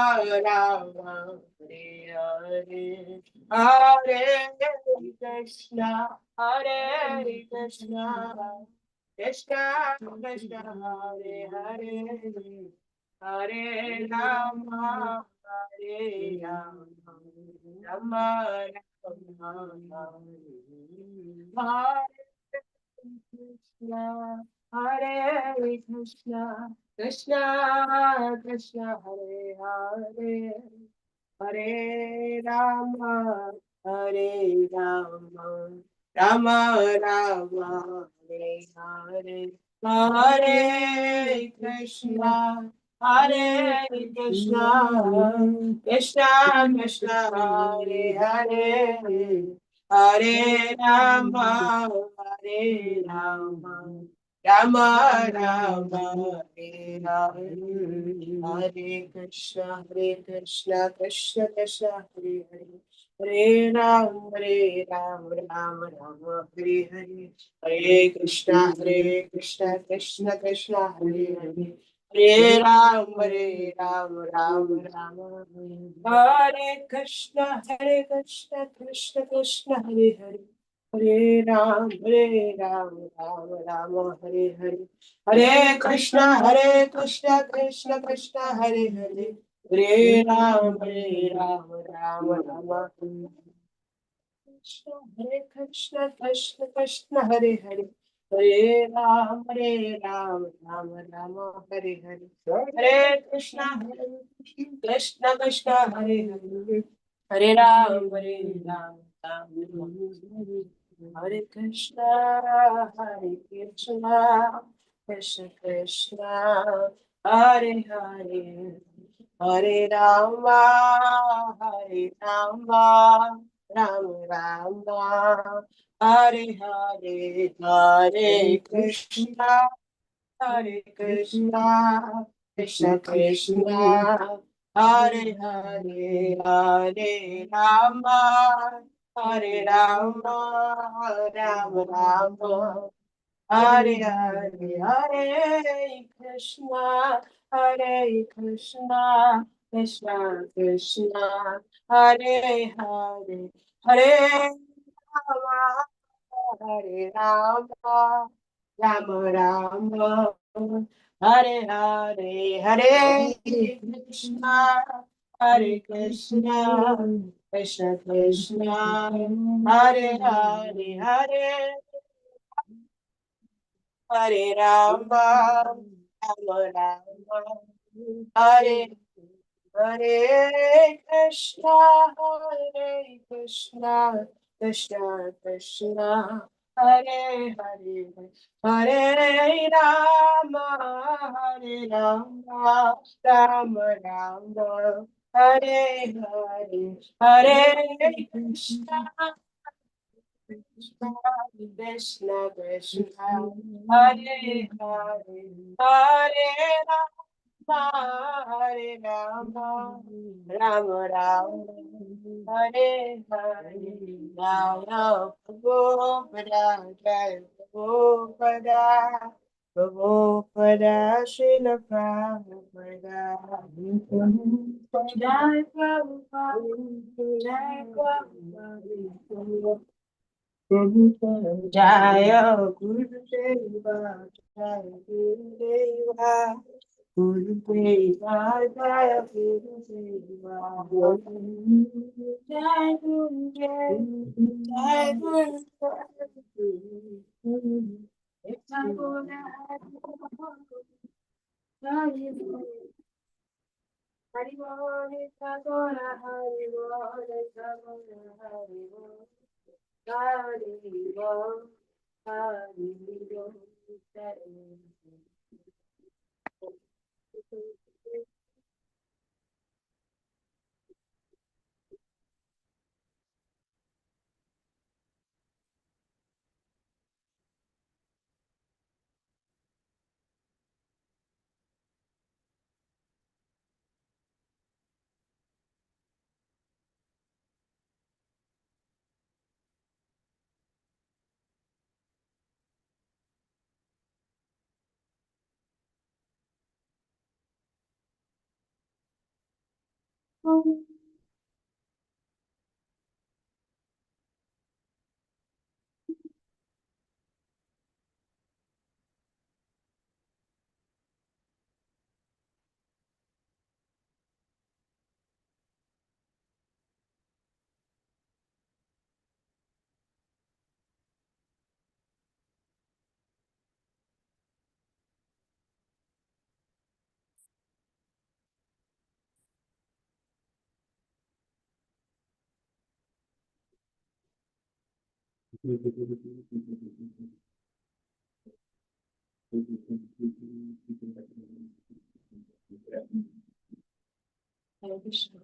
Rama Hare Hare Hare Krishna Hare Krishna Krishna Krishna Hare Hare Hare Rama Hare Rama Rama Rama Hare Krishna Hare Krishna Krishna Krishna Hare Hare Hare Rama Hare Rama Rama Rama Hare Hare Hare Krishna Hare Krishna Krishna Krishna Hare Hare Hare Rama Hare Rama Rama Rama Hare Hare Hare Krishna Krishna Krishna Hare Hare Hare Ram Ram Rama Hare Hare Hare Krishna Krishna Krishna Hare Hare Hare Ram Ram Rama Hare Krishna Krishna Krishna Hare Hare Hare Ram, Ram Ram, Hare Hare. Hare Krishna, Krishna Krishna, Hare Hare. Hare Ram, Ram Ram. Hare Krishna, Krishna Krishna, Hare Hare. Hare Ram, Ram Ram, Hare Hare. Hare Krishna Krishna, Hare Hare. Hare Ram, Ram Ram. Hare Krishna, Hare Krishna, Krishna Krishna, Hare Hare. Hare Rama, Hare Rama, Ram Rama, Hare Hare, Hare Krishna, Hare Krishna, Krishna Krishna, Hare Hare, Hare Rama, Hare Rama, Ram Rama, Hare Hare, Hare Krishna, Hare Krishna, Krishna Krishna, Hare Hare, Hare Rama, Hare Rama, Rama Rama, Hare Hare, Hare Krishna, Hare Krishna, Krishna Krishna, Hare Hare, Hare Hare Rama, Rama Rama, Hare Hare Krishna, Hare Krishna, Krishna Krishna, Hare Hare, Hare Rama, Hare Rama, Rama Rama, Hare Hare, Hare Krishna, Krishna Krishna Krishna, Hare Hare, Hare Hare Rama, Rama Rama, Hare Hare. Jaya Prabhupada, Jaya Prabhupada, Prabhupada, Srila Prabhupada. Jaya Prabhupada, Jaya Prabhupada. Jaya Gurudeva, Jaya Gurudeva, Gurudeva, Jaya Gurudeva, Jaya Gurudeva, Jaya Gurudeva. If I go to Haribol, if I go to Haribol, if I go to Haribol. Haribol, Haribol, Hare Krishna.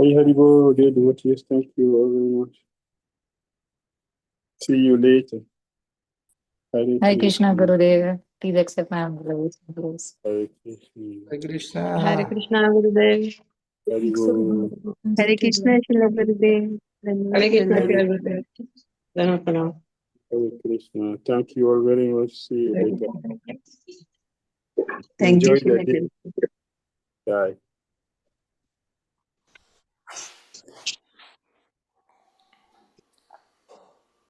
Hari Hari Bol, dear devotees, thank you all very much. See you later. Hare Krishna Gurudev. Please accept my humble obeisances. Hare Krishna. Hare Krishna. Hare Krishna Gurudev. Hari Bol. Hare Krishna Shila Gurudev. Hare Krishna, Shila Gurudev. Dhanam Pranam. Hare Krishna. Thank you all very much. See you later. Thank you, Enjoy Shila the day. Gurudev. Bye.